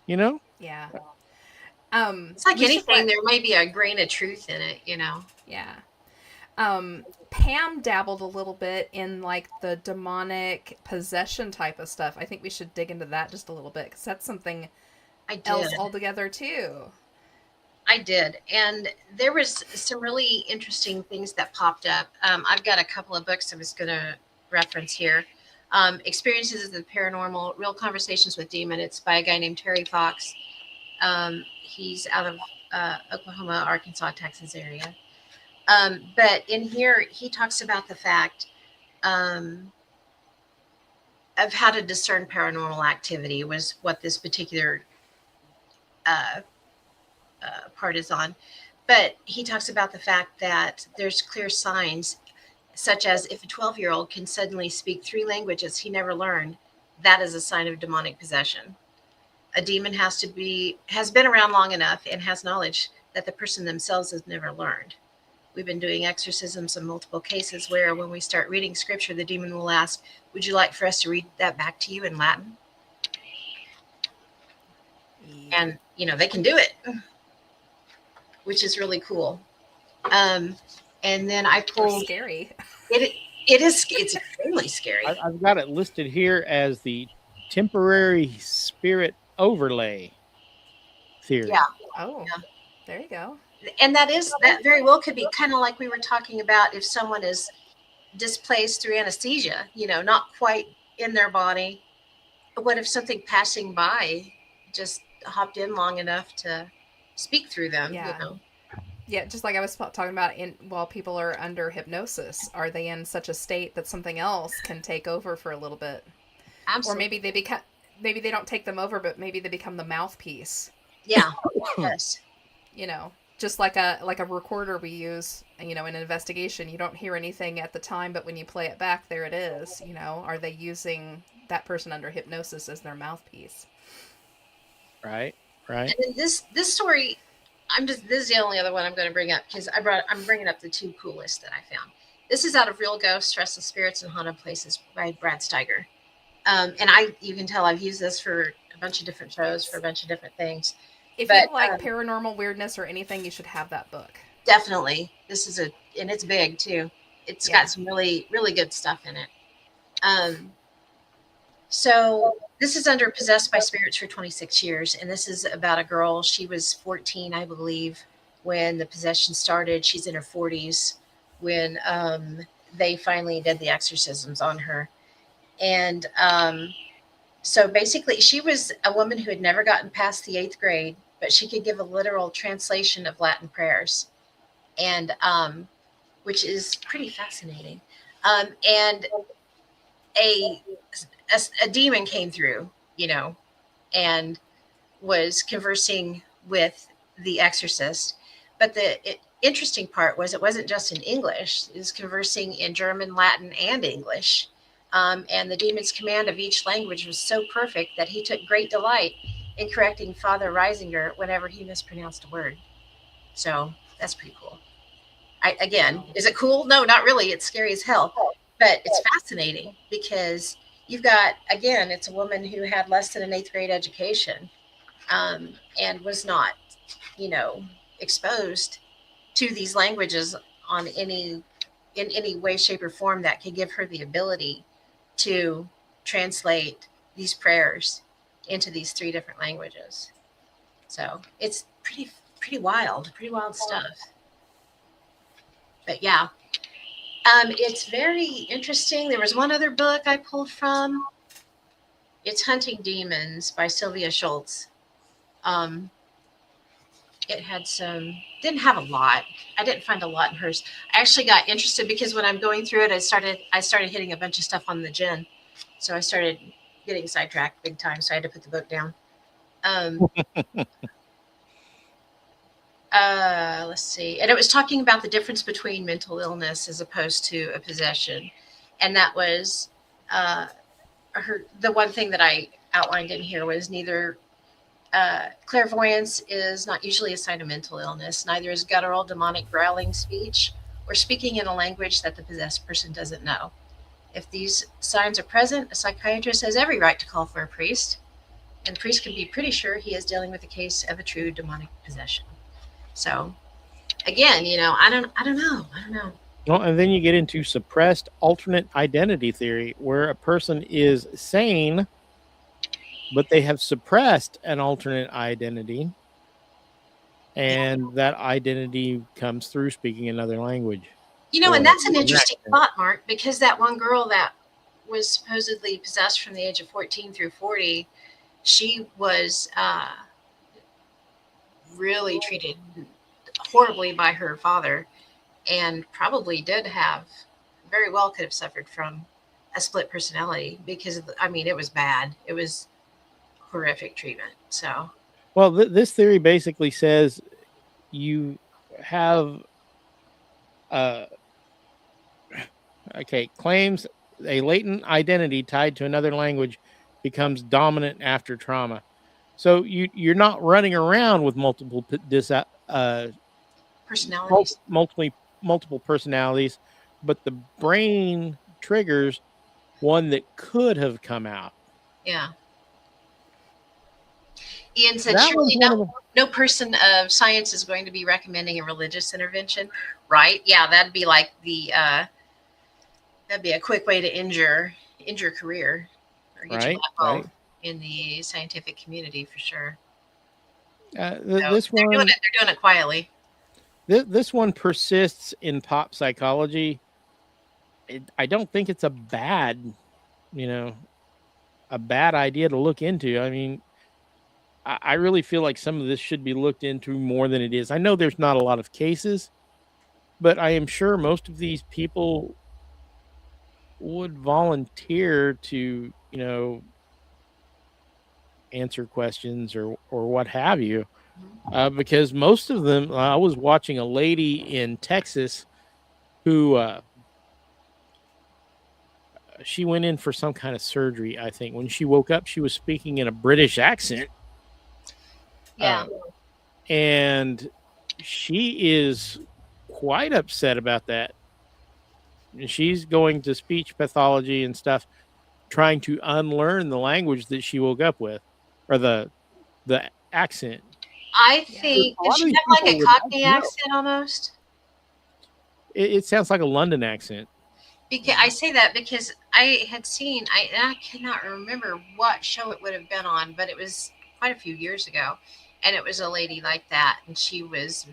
You know, Yeah. It's like we should anything, let- there may be a grain of truth in it, Yeah. Pam dabbled a little bit in like the demonic possession type of stuff. I think we should dig into that just a little bit because that's something I else did. altogether too. I did. And there was some really interesting things that popped up. I've got a couple of books I was going to reference here. Experiences of the Paranormal, Real Conversations with Demon. It's by a guy named Terry Fox. He's out of Oklahoma, Arkansas, Texas area. But in here, he talks about the fact of how to discern paranormal activity was what this particular part is on. But he talks about the fact that there's clear signs, such as if a 12-year-old can suddenly speak 3 languages he never learned, that is a sign of demonic possession. A demon has been around long enough and has knowledge that the person themselves has never learned. We've been doing exorcisms in multiple cases where when we start reading scripture, the demon will ask, would you like for us to read that back to you in Latin? And, they can do it, which is really cool. And then I pulled... Scary. It's extremely scary. I've got it listed here as the temporary spirit overlay theory. Yeah. Oh, Yeah. There you go. And that very well could be kind of like we were talking about if someone is displaced through anesthesia, not quite in their body. What if something passing by just hopped in long enough to speak through them? Yeah. Yeah, just like I was talking about, while people are under hypnosis, are they in such a state that something else can take over for a little bit? Absolutely. Or maybe they don't take them over, but maybe they become the mouthpiece. Yeah. Yes. Just like a recorder we use, in an investigation. You don't hear anything at the time, but when you play it back, there it is. Are they using that person under hypnosis as their mouthpiece? Right. And then this story, this is the only other one I'm going to bring up because I'm bringing up the 2 coolest that I found. This is out of Real Ghosts, Restless Spirits, and Haunted Places by Brad Steiger. And you can tell I've used this for a bunch of different shows, for a bunch of different things. If you like paranormal weirdness or anything, you should have that book. Definitely. And it's big too. It's got some really, really good stuff in it. So this is under Possessed by Spirits for 26 years. And this is about a girl. She was 14, I believe, when the possession started. She's in her 40s when they finally did the exorcisms on her. And so basically she was a woman who had never gotten past the 8th grade, but she could give a literal translation of Latin prayers, and which is pretty fascinating. And a demon came through, and was conversing with the exorcist. But the interesting part was it wasn't just in English. It was conversing in German, Latin, and English. And the demon's command of each language was so perfect that he took great delight in correcting Father Reisinger whenever he mispronounced a word. So that's pretty cool. Is it cool? No, not really. It's scary as hell. But it's fascinating because you've got, again, it's a woman who had less than an 8th grade education and was not, exposed to these languages in any way, shape, or form that could give her the ability to translate these prayers into these 3 different languages. So it's pretty wild stuff. But yeah, it's very interesting. There was one other book I pulled from. It's Hunting Demons by Sylvia Schultz. It had didn't have a lot. I didn't find a lot in hers. I actually got interested because when I'm going through it, I started hitting a bunch of stuff on the gin. So I started getting sidetracked big time. So I had to put the book down. Let's see. And it was talking about the difference between mental illness as opposed to a possession. And that was the one thing that I outlined in here was neither clairvoyance is not usually a sign of mental illness. Neither is guttural, demonic, growling speech or speaking in a language that the possessed person doesn't know. If these signs are present, a psychiatrist has every right to call for a priest, and the priest can be pretty sure he is dealing with a case of a true demonic possession. So, again, I don't know. Well, and then you get into suppressed alternate identity theory, where a person is sane, but they have suppressed an alternate identity, and that identity comes through speaking another language. And that's an interesting thought, Mark, because that one girl that was supposedly possessed from the age of 14 through 40, she was really treated horribly by her father, and probably could have suffered from a split personality because it was bad. It was horrific treatment. So, well, this theory basically says you have claims a latent identity tied to another language becomes dominant after trauma. So you're not running around with multiple personalities, multiple personalities, but the brain triggers one that could have come out. Yeah. Ian said, surely no person of science is going to be recommending a religious intervention, right? Yeah, that'd be like that'd be a quick way to end your career or get your life in the scientific community for sure. This they're one, they're doing it quietly. This one persists in pop psychology. I don't think it's a bad idea to look into. I mean, I really feel like some of this should be looked into more than it is. I know there's not a lot of cases, but I am sure most of these people would volunteer to, answer questions or what have you. Because most of them, I was watching a lady in Texas who she went in for some kind of surgery. I think when she woke up, she was speaking in a British accent. Yeah. And she is quite upset about that. And she's going to speech pathology and stuff, trying to unlearn the language that she woke up with, or the accent. I think does she have like a Cockney accent almost? It sounds like a London accent. Because I say that because I had seen, I cannot remember what show it would have been on, but it was quite a few years ago, and it was a lady like that, and she was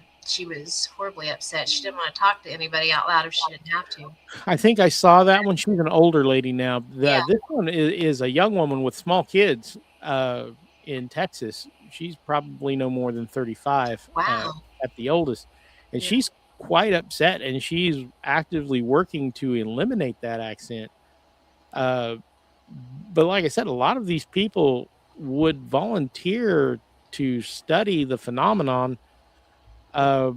horribly upset. She didn't want to talk to anybody out loud if she didn't have to. I think I saw that one. She's an older lady now. This one is a young woman with small kids in Texas. She's probably no more than 35 at the oldest. And she's quite upset, and she's actively working to eliminate that accent. But like I said, a lot of these people would volunteer to study the phenomenon. But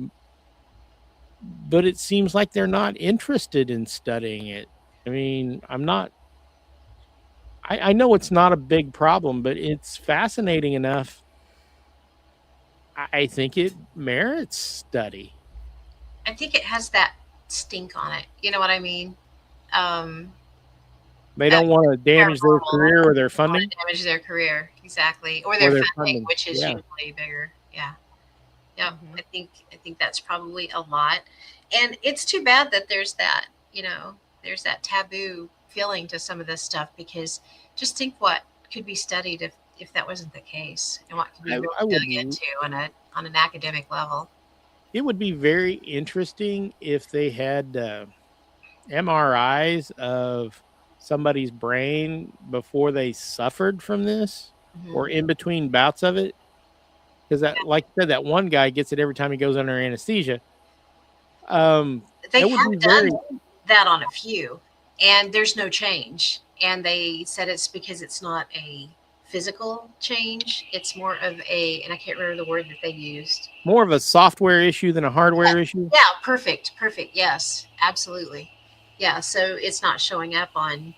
it seems like they're not interested in studying it. I mean, I know it's not a big problem, but it's fascinating enough. I think it merits study. I think it has that stink on it. You know what I mean? They don't want to damage their career or their funding. Damage their career, exactly, or their funding, which is usually bigger. Yeah. Yeah, I think that's probably a lot, and it's too bad that there's that taboo feeling to some of this stuff, because just think what could be studied if that wasn't the case, and what could be dug into on an academic level. It would be very interesting if they had MRIs of somebody's brain before they suffered from this, or in between bouts of it. Because like I said, that one guy gets it every time he goes under anesthesia. They have done that on a few, and there's no change. And they said it's because it's not a physical change. It's more of and I can't remember the word that they used. More of a software issue than a hardware issue? Yeah, perfect. Yes, absolutely. Yeah, so it's not showing up on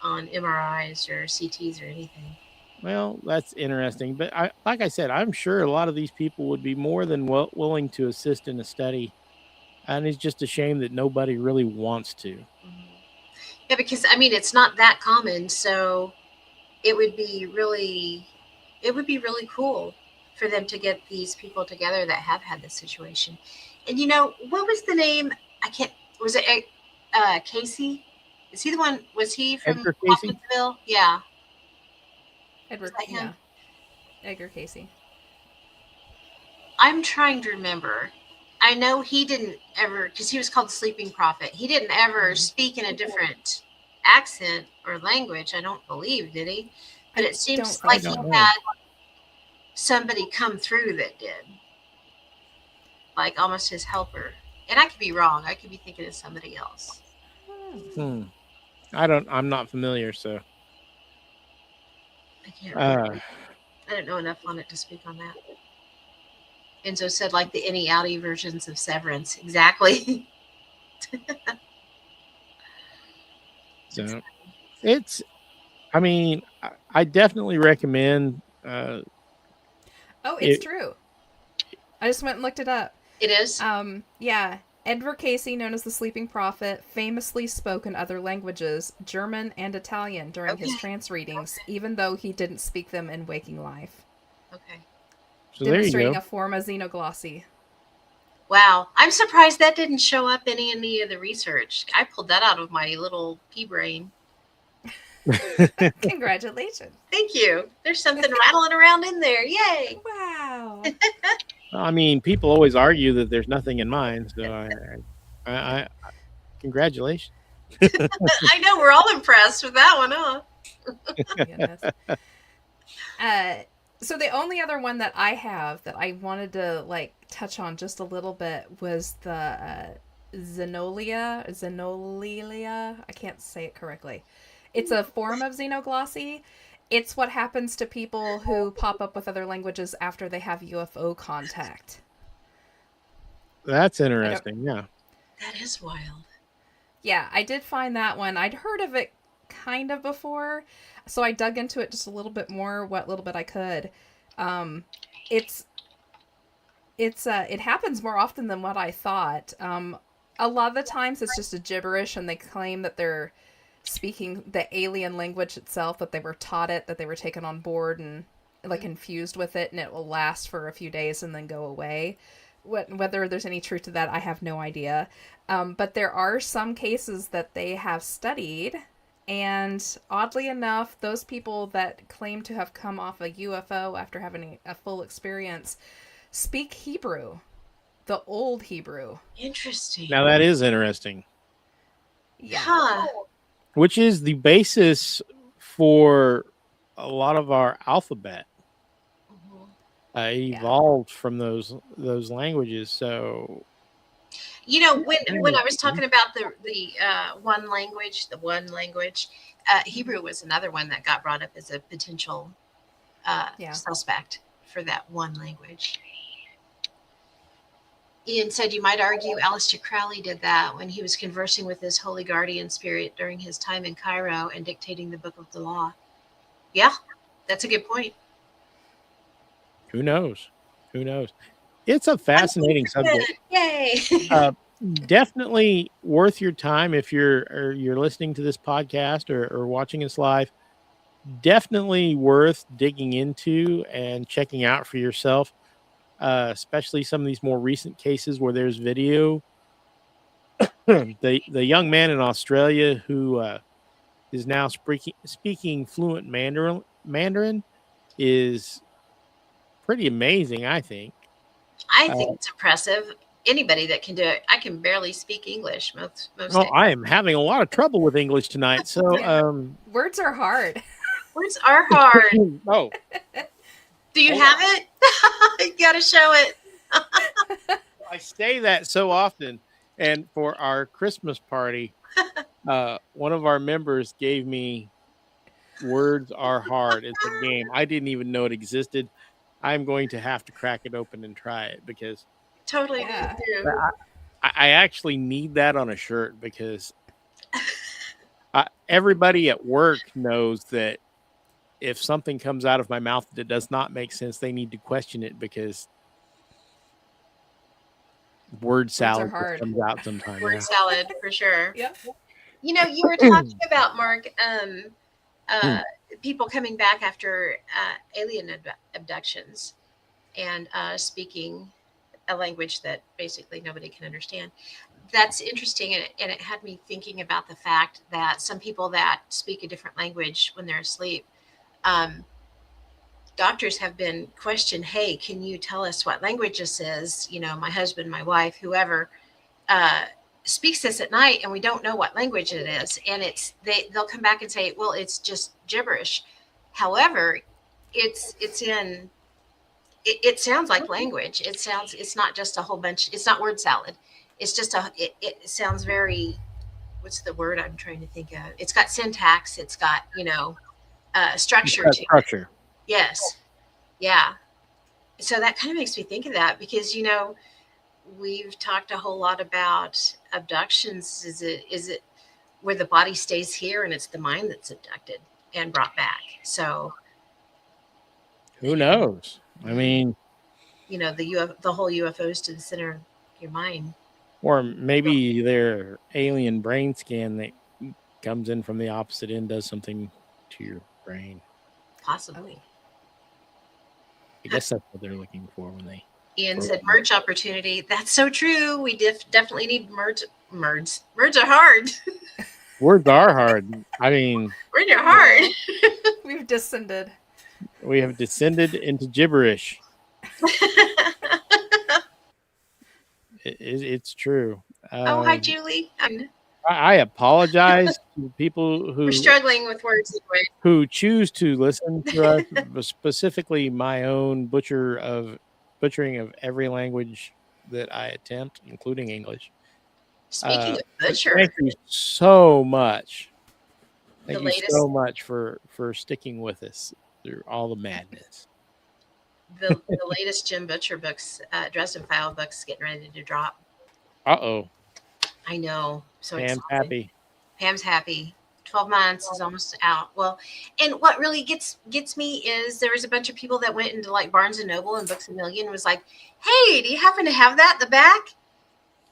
MRIs or CTs or anything. Well, that's interesting. But like I said, I'm sure a lot of these people would be more than willing to assist in a study. And it's just a shame that nobody really wants to. Yeah, because I mean it's not that common, so it would be really cool for them to get these people together that have had this situation. And what was the name? I can't. Was it Casey? Is he the one? Was he from Edgar Casey? Hawkinsville? Yeah. Edward, that him? yeah, Edgar Casey. I'm trying to remember. I know he didn't ever, because he was called the Sleeping Prophet. He didn't ever speak in a different accent or language. I don't believe, did he? But it seems like he had somebody come through that did, like almost his helper. And I could be wrong. I could be thinking of somebody else. I'm not familiar, so I can't remember. I don't know enough on it to speak on that. Enzo said like the any outie versions of Severance. Exactly. So I mean, I definitely recommend. It's true. I just went and looked it up. It is? Yeah. Edward Casey, known as the Sleeping Prophet, famously spoke in other languages, German and Italian, during his trance readings, even though he didn't speak them in waking life. Okay. So there you Demonstrating go. a form of xenoglossy. Wow. I'm surprised that didn't show up in any of the research. I pulled that out of my little pea brain. Congratulations. Thank you. There's something rattling around in there. Yay. Wow. I mean, people always argue that there's nothing in mine, so I congratulations. I know we're all impressed with that one, huh? Goodness. So the only other one that I have that I wanted to like touch on just a little bit was the Xenolia. I can't say it correctly. It's a form of xenoglossy. It's what happens to people who pop up with other languages after they have UFO contact. That's interesting. Yeah. That is wild. Yeah, I did find that one. I'd heard of it kind of before, so I dug into it just a little bit more, what little bit I could. It happens more often than what I thought. A lot of the times it's just a gibberish, and they claim that they're speaking the alien language itself, that they were taught it, that they were taken on board and like infused with it, and it will last for a few days and then go away. Whether there's any truth to that, I have no idea. But there are some cases that they have studied, and oddly enough, those people that claim to have come off a UFO after having a full experience speak Hebrew, the old Hebrew. Interesting. Now that is interesting. Yeah. Huh. Which is the basis for a lot of our alphabet. Evolved from those languages. So, when I was talking about the one language, Hebrew was another one that got brought up as a potential suspect for that one language. Ian said you might argue Aleister Crowley did that when he was conversing with his holy guardian spirit during his time in Cairo and dictating the book of the law. Yeah, that's a good point. Who knows? It's a fascinating subject. Yay! Definitely worth your time if you're listening to this podcast or watching us live. Definitely worth digging into and checking out for yourself. Especially some of these more recent cases where there's video. The young man in Australia who is now speaking fluent Mandarin is pretty amazing, I think. I think it's impressive. Anybody that can do it. I can barely speak English most days. I am having a lot of trouble with English tonight. So words are hard. Words are hard. Oh. Do you have it? You got to show it. I say that so often. And for our Christmas party, one of our members gave me Words Are Hard. It's a game. I didn't even know it existed. I'm going to have to crack it open and try it because totally do. I actually need that on a shirt because everybody at work knows that if something comes out of my mouth that does not make sense, they need to question it because word salad comes out sometimes. Word salad for sure. Yep. You know, you were talking about, Mark, people coming back after alien abductions and speaking a language that basically nobody can understand. That's interesting, and it had me thinking about the fact that some people that speak a different language when they're asleep, doctors have been questioned, hey, can you tell us what language this is? You know, my husband, my wife, whoever speaks this at night, and we don't know what language it is. And they'll come back and say, well, it's just gibberish. However, it sounds like language. It's not just a whole bunch. It's not word salad. It's just it sounds very, what's the word I'm trying to think of? It's got syntax. It's got, structure to it. Structure. Yes. Yeah. So that kind of makes me think of that because, we've talked a whole lot about abductions. Is it where the body stays here and it's the mind that's abducted and brought back? So Who knows? I mean, the whole UFOs to the center of your mind. or maybe their alien brain scan that comes in from the opposite end does something to your brain. Possibly. I guess that's what they're looking for when they. Ian said merge opportunity. That's so true. We definitely need merge. Merge are hard. Words are hard. I mean, words are hard. We've descended. We have descended into gibberish. It's true. Oh, hi, Julie. I apologize to people who we're struggling with words anyway. Who choose to listen to us, specifically my own butchering of every language that I attempt, including English. Speaking of butcher, thank you so much. Thank you latest, so much for sticking with us through all the madness. The latest Jim Butcher books, Dresden File books, getting ready to drop. Uh-oh. I know. So Pam's excited. happy. Pam's happy. 12 months is almost out. Well, and what really gets me is there was a bunch of people that went into like Barnes and Noble and Books A Million and was like, hey, do you happen to have that in the back?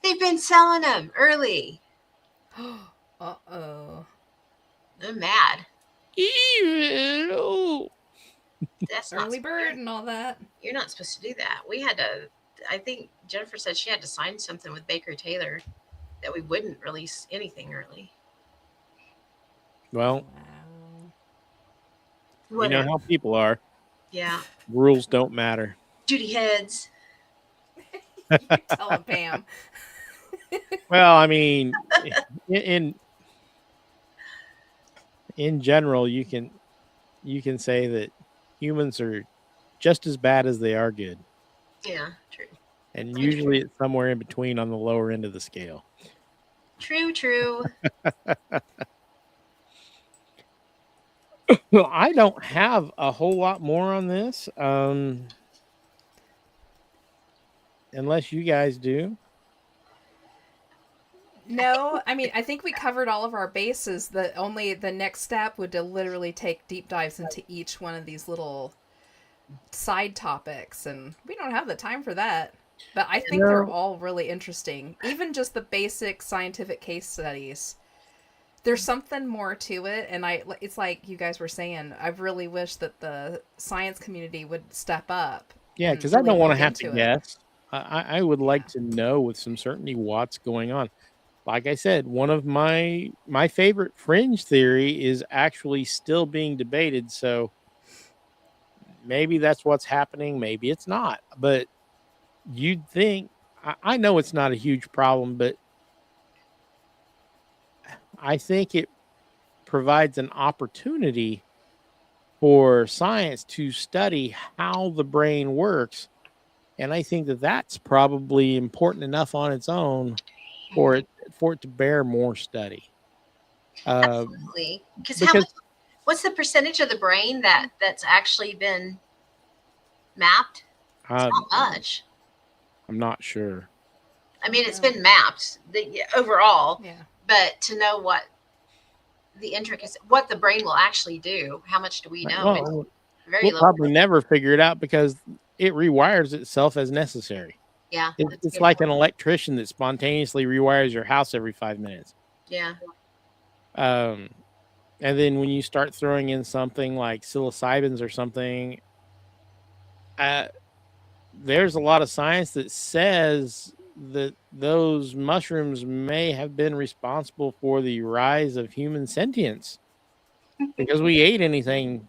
They've been selling them early. Uh-oh. I'm mad. Ew. That's not early bird and all that. You're not supposed to do that. We had to, I think Jennifer said she had to sign something with Baker Taylor that we wouldn't release anything early. Well, you know how people are. Yeah. Rules don't matter. Duty heads. Tell him, Pam. Well, I mean, in general, you can say that humans are just as bad as they are good. Yeah, true. And usually it's somewhere in between on the lower end of the scale. True. Well, I don't have a whole lot more on this. Unless you guys do. No, I mean, I think we covered all of our bases. The next step would to literally take deep dives into each one of these little side topics, and we don't have the time for that. But I think they're all really interesting. Even just the basic scientific case studies. There's something more to it, and it's like you guys were saying, I really wish that the science community would step up. Yeah, because I don't want to have to guess. I would like to know with some certainty what's going on. Like I said, one of my favorite fringe theory is actually still being debated. So maybe that's what's happening. Maybe it's not. But you'd think, I know it's not a huge problem, but I think it provides an opportunity for science to study how the brain works. And I think that that's probably important enough on its own for it to bear more study. Absolutely. Because what's the percentage of the brain that's actually been mapped? It's not much. I'm not sure. I mean, it's been mapped overall. Yeah. But to know what the intricacies, what the brain will actually do, how much do we know? We'll probably never figure it out because it rewires itself as necessary. Yeah. It's like an electrician that spontaneously rewires your house every 5 minutes. Yeah. And then when you start throwing in something like psilocybins or something, there's a lot of science that says that those mushrooms may have been responsible for the rise of human sentience because we ate anything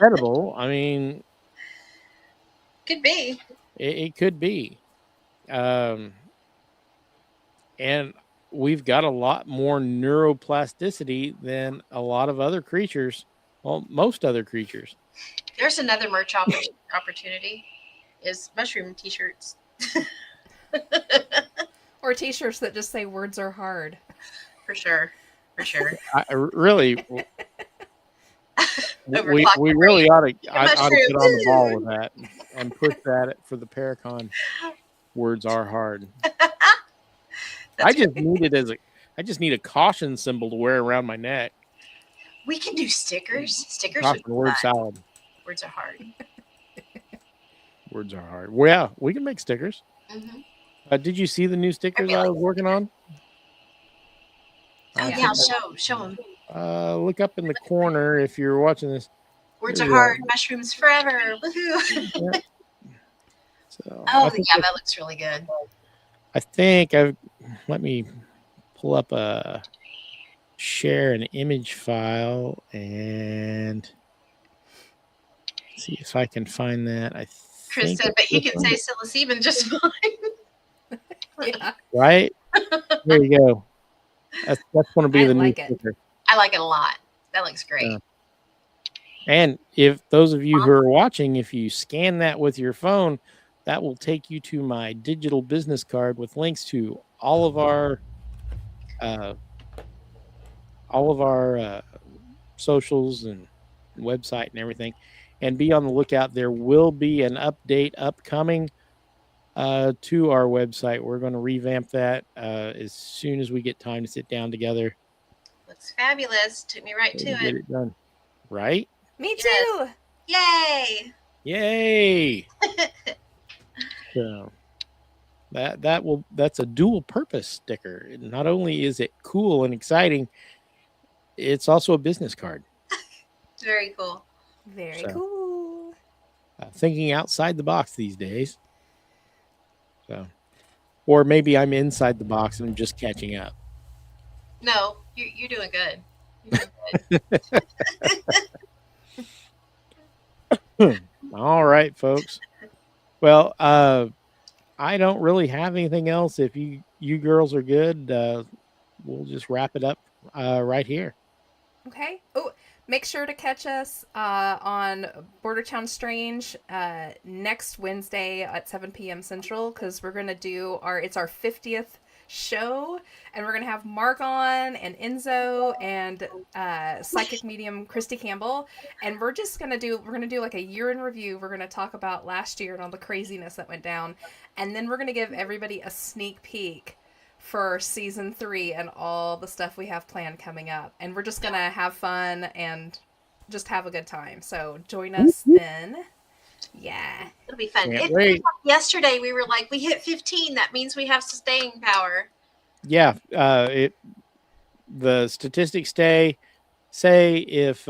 edible. I mean, Could be. it could be. And we've got a lot more neuroplasticity than a lot of other creatures. Well, most other creatures. There's another merch opportunity is mushroom t-shirts. Or t-shirts that just say words are hard. For sure. I really, we Overclock the really ought to mushroom. get on the ball with that and push that for the Paracon. Words are hard. I just need a caution symbol to wear around my neck. We can do stickers. Stickers Caution, would be word fun. salad. Words are hard. Words are hard. Well, yeah, we can make stickers. Mm-hmm. Did you see the new stickers I was working on? Oh yeah, show them. Look up in the corner if you're watching this. Words are hard. Mushrooms forever. Woohoo! Yeah. So, oh yeah, that looks really good. I think let me pull up a share an image file and see if I can find that. Chris said, but you can say psilocybin just fine. Yeah. Right? There you go. That's going to be the new sticker. I like it a lot. That looks great. Yeah. And if those of you who are watching, if you scan that with your phone, that will take you to my digital business card with links to all of our socials and website and everything. And be on the lookout. There will be an update upcoming to our website. We're going to revamp that as soon as we get time to sit down together. Looks fabulous. Took me right to it. Get it done. Right? Me too. Yay! Yay! So that's a dual purpose sticker. Not only is it cool and exciting, it's also a business card. Very cool. Very cool. Thinking outside the box these days. So, or maybe I'm inside the box and I'm just catching up. No, you're doing good. You're doing good. All right, folks. Well, I don't really have anything else. If you girls are good, we'll just wrap it up right here. Okay. Oh, make sure to catch us on Bordertown Strange next Wednesday at 7 p.m. Central, because we're going to do it's our 50th show, and we're going to have Mark on and Enzo and psychic medium Christy Campbell, and we're going to do like a year in review. We're going to talk about last year and all the craziness that went down, and then we're going to give everybody a sneak peek for season 3 and all the stuff we have planned coming up. And we're just going to have fun and just have a good time. So join us then. Yeah. It'll be fun. Yesterday we were like, we hit 15. That means we have staying power. Yeah. The statistics say if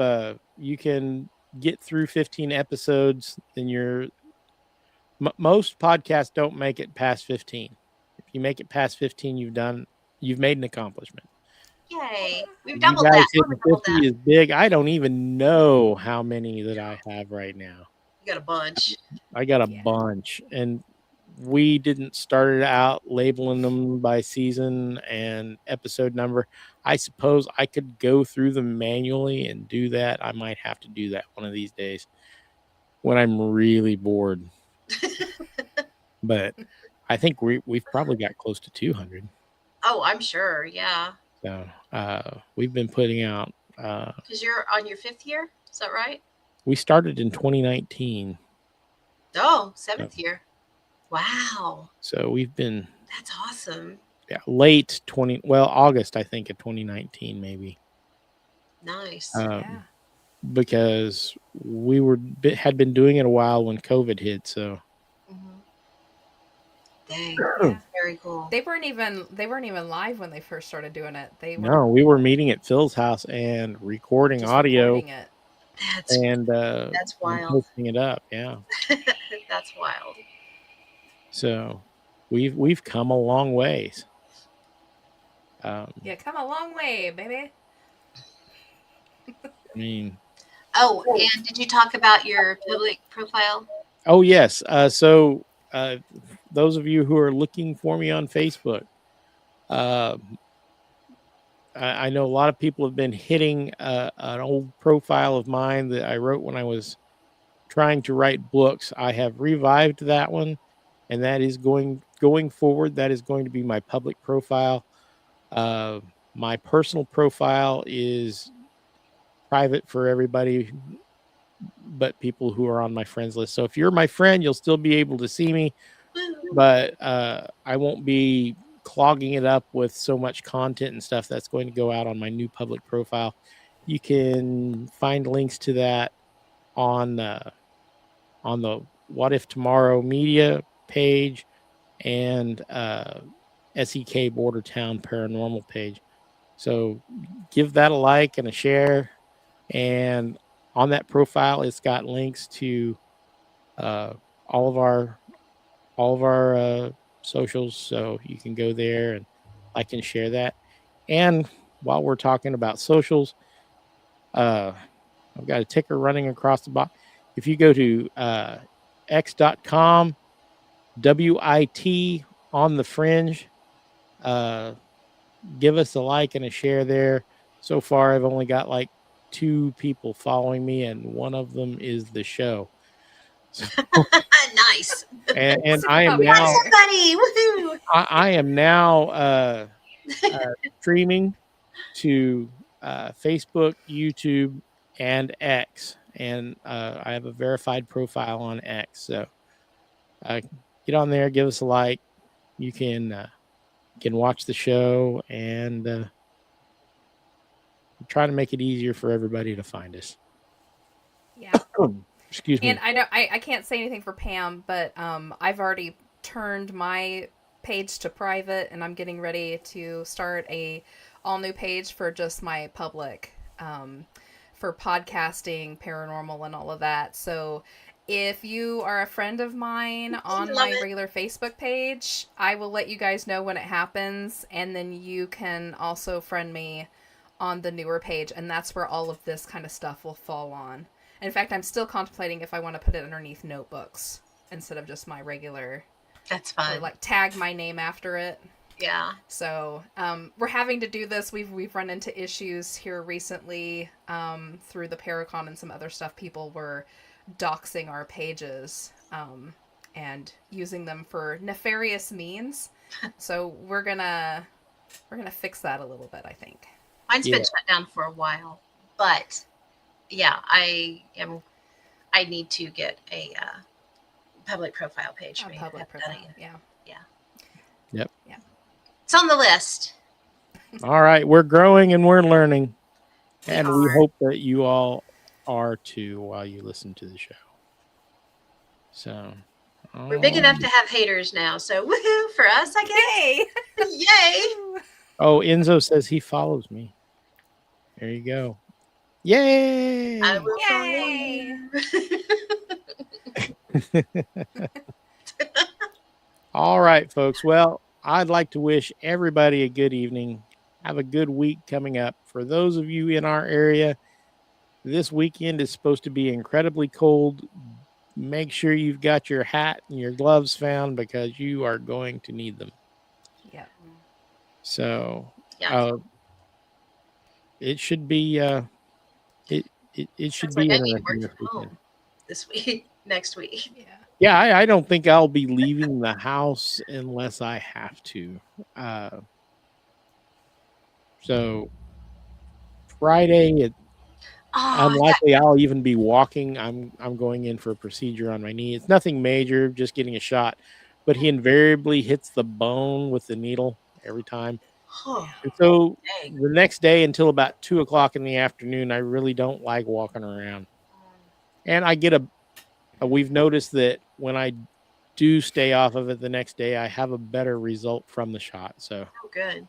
you can get through 15 episodes, then most podcasts don't make it past 15. If you make it past 15, you've made an accomplishment. Yay. We've doubled that. 50 is big. I don't even know how many that I have right now. You got a bunch. I got a bunch. And we didn't start it out labeling them by season and episode number. I suppose I could go through them manually and do that. I might have to do that one of these days when I'm really bored. But I think we've probably got close to 200. Oh, I'm sure. Yeah. So we've been putting out. Because you're on your 5th year. Is that right? We started in 2019. Oh, 7th year. Wow. So we've been. That's awesome. Yeah, late August, I think, of 2019, maybe. Nice. Because we had been doing it a while when COVID hit. So. Dang. Yeah. Very cool. They weren't even live when they first started doing it. They were No, we were meeting at Phil's house and recording just audio recording it. and That's wild. posting it up. Yeah. That's wild. So we've come a long ways. Yeah, come a long way, baby. I mean, Oh, and did you talk about your public profile? oh yes. So those of you who are looking for me on Facebook, I know a lot of people have been hitting an old profile of mine that I wrote when I was trying to write books. I have revived that one, and that is going forward. That is going to be my public profile. My personal profile is private for everybody but people who are on my friends list. So if you're my friend, you'll still be able to see me, but I won't be clogging it up with so much content and stuff that's going to go out on my new public profile. You can find links to that on the What If Tomorrow media page and SEK Bordertown Paranormal page. So give that a like and a share. And on that profile, it's got links to all of our socials, so you can go there and like and share that. And while we're talking about socials, I've got a ticker running across the bottom. If you go to x.com WIT on the fringe, give us a like and a share there. So far, I've only got like 2 people following me, and one of them is the show. So, Nice. and I am now Somebody, woohoo! I am now streaming to Facebook, YouTube, and X, and I have a verified profile on X. So get on there, give us a like. You can watch the show and try to make it easier for everybody to find us. Yeah. Excuse me. And I can't say anything for Pam, but I've already turned my page to private, and I'm getting ready to start a all new page for just my public, for podcasting, paranormal, and all of that. So if you are a friend of mine on my regular Facebook page, I will let you guys know when it happens, and then you can also friend me on the newer page, and that's where all of this kind of stuff will fall on. In fact, I'm still contemplating if I want to put it underneath notebooks instead of just my regular. That's fine. Or like tag my name after it. Yeah. So we're having to do this. We've run into issues here recently through the Paracon and some other stuff. People were doxing our pages and using them for nefarious means. So we're gonna fix that a little bit, I think. Mine's been shut down for a while, but yeah, I need to get a public profile page. A public profile, yeah. Yep. Yeah. It's on the list. All right, we're growing and we're learning, and we are. hope that you all are too while you listen to the show. So We're big enough to have haters now, so woohoo for us, I guess. Yay! Yay! Oh, Enzo says he follows me. There you go. Yay! I will Yay! All right, folks. Well, I'd like to wish everybody a good evening. Have a good week coming up. For those of you in our area, this weekend is supposed to be incredibly cold. Make sure you've got your hat and your gloves found because you are going to need them. Yeah. So, Yeah. it should be it should Sounds be like I need to interesting work this from weekend. home this week, next week. Yeah. Yeah, I don't think I'll be leaving the house unless I have to. So Friday, unlikely I'll even be walking. I'm going in for a procedure on my knee. It's nothing major, just getting a shot. But he invariably hits the bone with the needle every time. And so the next day until about 2:00 in the afternoon, I really don't like walking around. And I get we've noticed that when I do stay off of it the next day, I have a better result from the shot. So, Oh, good.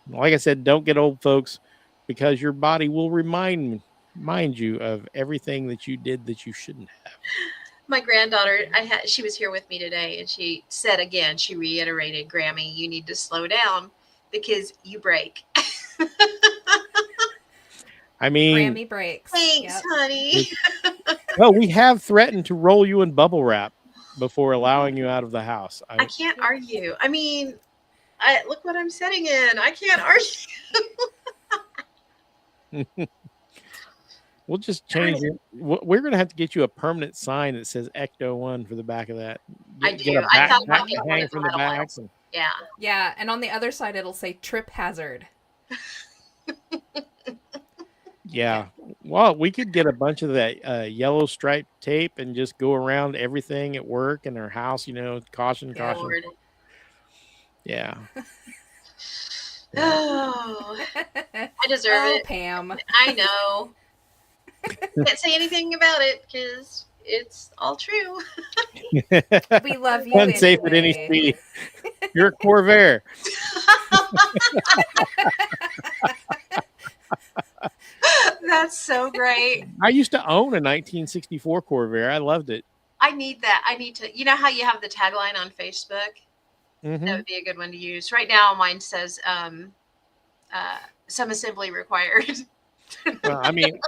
like I said, don't get old, folks, because your body will remind you of everything that you did that you shouldn't have. My granddaughter, she was here with me today, and she said again, she reiterated, Grammy, you need to slow down because you break. I mean, Grammy breaks. Thanks, honey. well, we have threatened to roll you in bubble wrap before allowing you out of the house. I can't argue. I mean, look what I'm sitting in. I can't argue. We'll just change it. We're going to have to get you a permanent sign that says Ecto 1 for the back of that. Get a I thought about getting hang from the back. Yeah. Yeah, and on the other side it'll say trip hazard. Yeah. Well, we could get a bunch of that yellow striped tape and just go around everything at work and our house, caution. Lord. Yeah. Oh, I deserve it. Pam. I know. Can't say anything about it because it's all true. We love you. Unsafe at any speed. You're a Corvair. That's so great. I used to own a 1964 Corvair. I loved it. I need that. I need to. You know how you have the tagline on Facebook? Mm-hmm. That would be a good one to use. Right now, mine says some assembly required. Well, I mean,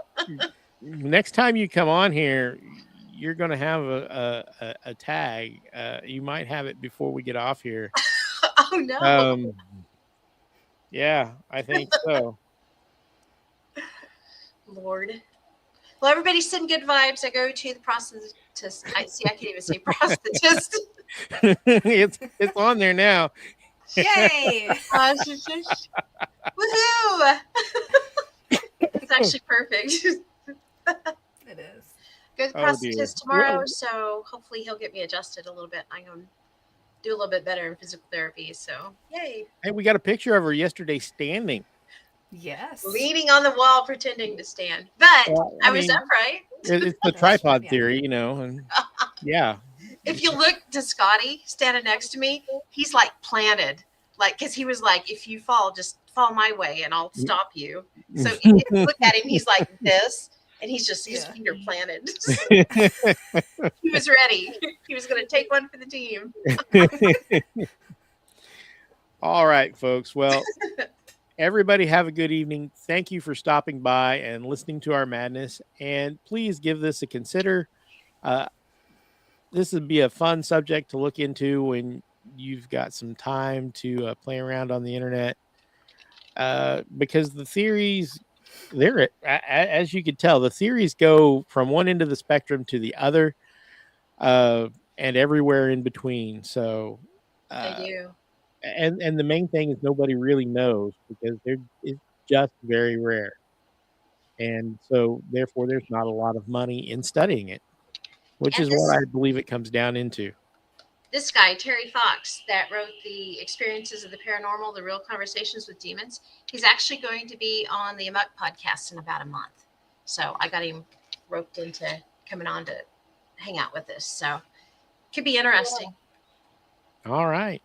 next time you come on here, you're going to have a tag. You might have it before we get off here. Oh, no. Yeah, I think so. Lord. Well, everybody send good vibes. I go to the prosthetist. I can't even say prosthetist. It's on there now. Yay! Woohoo! It's actually perfect. It is. Go to the prosthetist tomorrow, so hopefully he'll get me adjusted a little bit. I'm going to do a little bit better in physical therapy, so yay. Hey, we got a picture of her yesterday standing. Yes. Leaning on the wall, pretending to stand. But I was upright. It's the tripod theory, and yeah. If you look to Scotty standing next to me, he's like planted. Like, because he was like, if you fall, just fall my way and I'll stop you. So if you look at him, he's like this, and he's just his feet are planted. He was ready. He was going to take one for the team. All right, folks. Well, everybody have a good evening. Thank you for stopping by and listening to our madness. And please give this a consider. This would be a fun subject to look into when you've got some time to play around on the internet. Because the theories, as you can tell, the theories go from one end of the spectrum to the other, and everywhere in between. So They do. And the main thing is nobody really knows because it's just very rare. And so therefore there's not a lot of money in studying it, which is what I believe it comes down into. This guy, Terry Fox, that wrote the Experiences of the Paranormal, the Real Conversations with Demons, he's actually going to be on the Amok podcast in about a month. So I got him roped into coming on to hang out with us. So could be interesting. All right.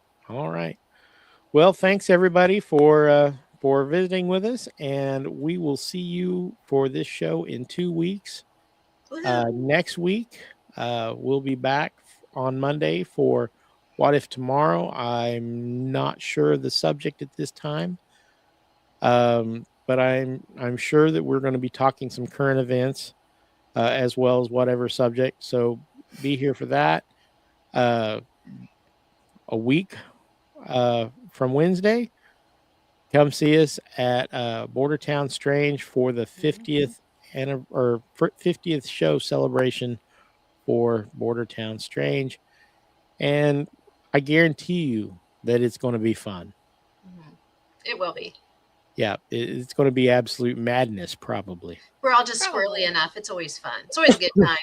Well, thanks everybody for visiting with us, and we will see you for this show in 2 weeks. Next week, we'll be back on Monday for What If Tomorrow. I'm not sure of the subject at this time, but I'm sure that we're going to be talking some current events as well as whatever subject. So be here for that. A week from Wednesday, come see us at Bordertown Strange for the 50th 50th show celebration for Bordertown Strange, and I guarantee you that it's going to be fun. It will be. Yeah, it's going to be absolute madness, probably. We're all just squirrely enough. It's always fun. It's always a good time.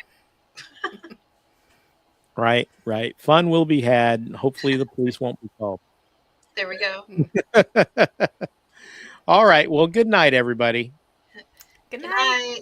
Right. Fun will be had. Hopefully the police won't be called. There we go. All right. Well, good night, everybody. Good night. Good night.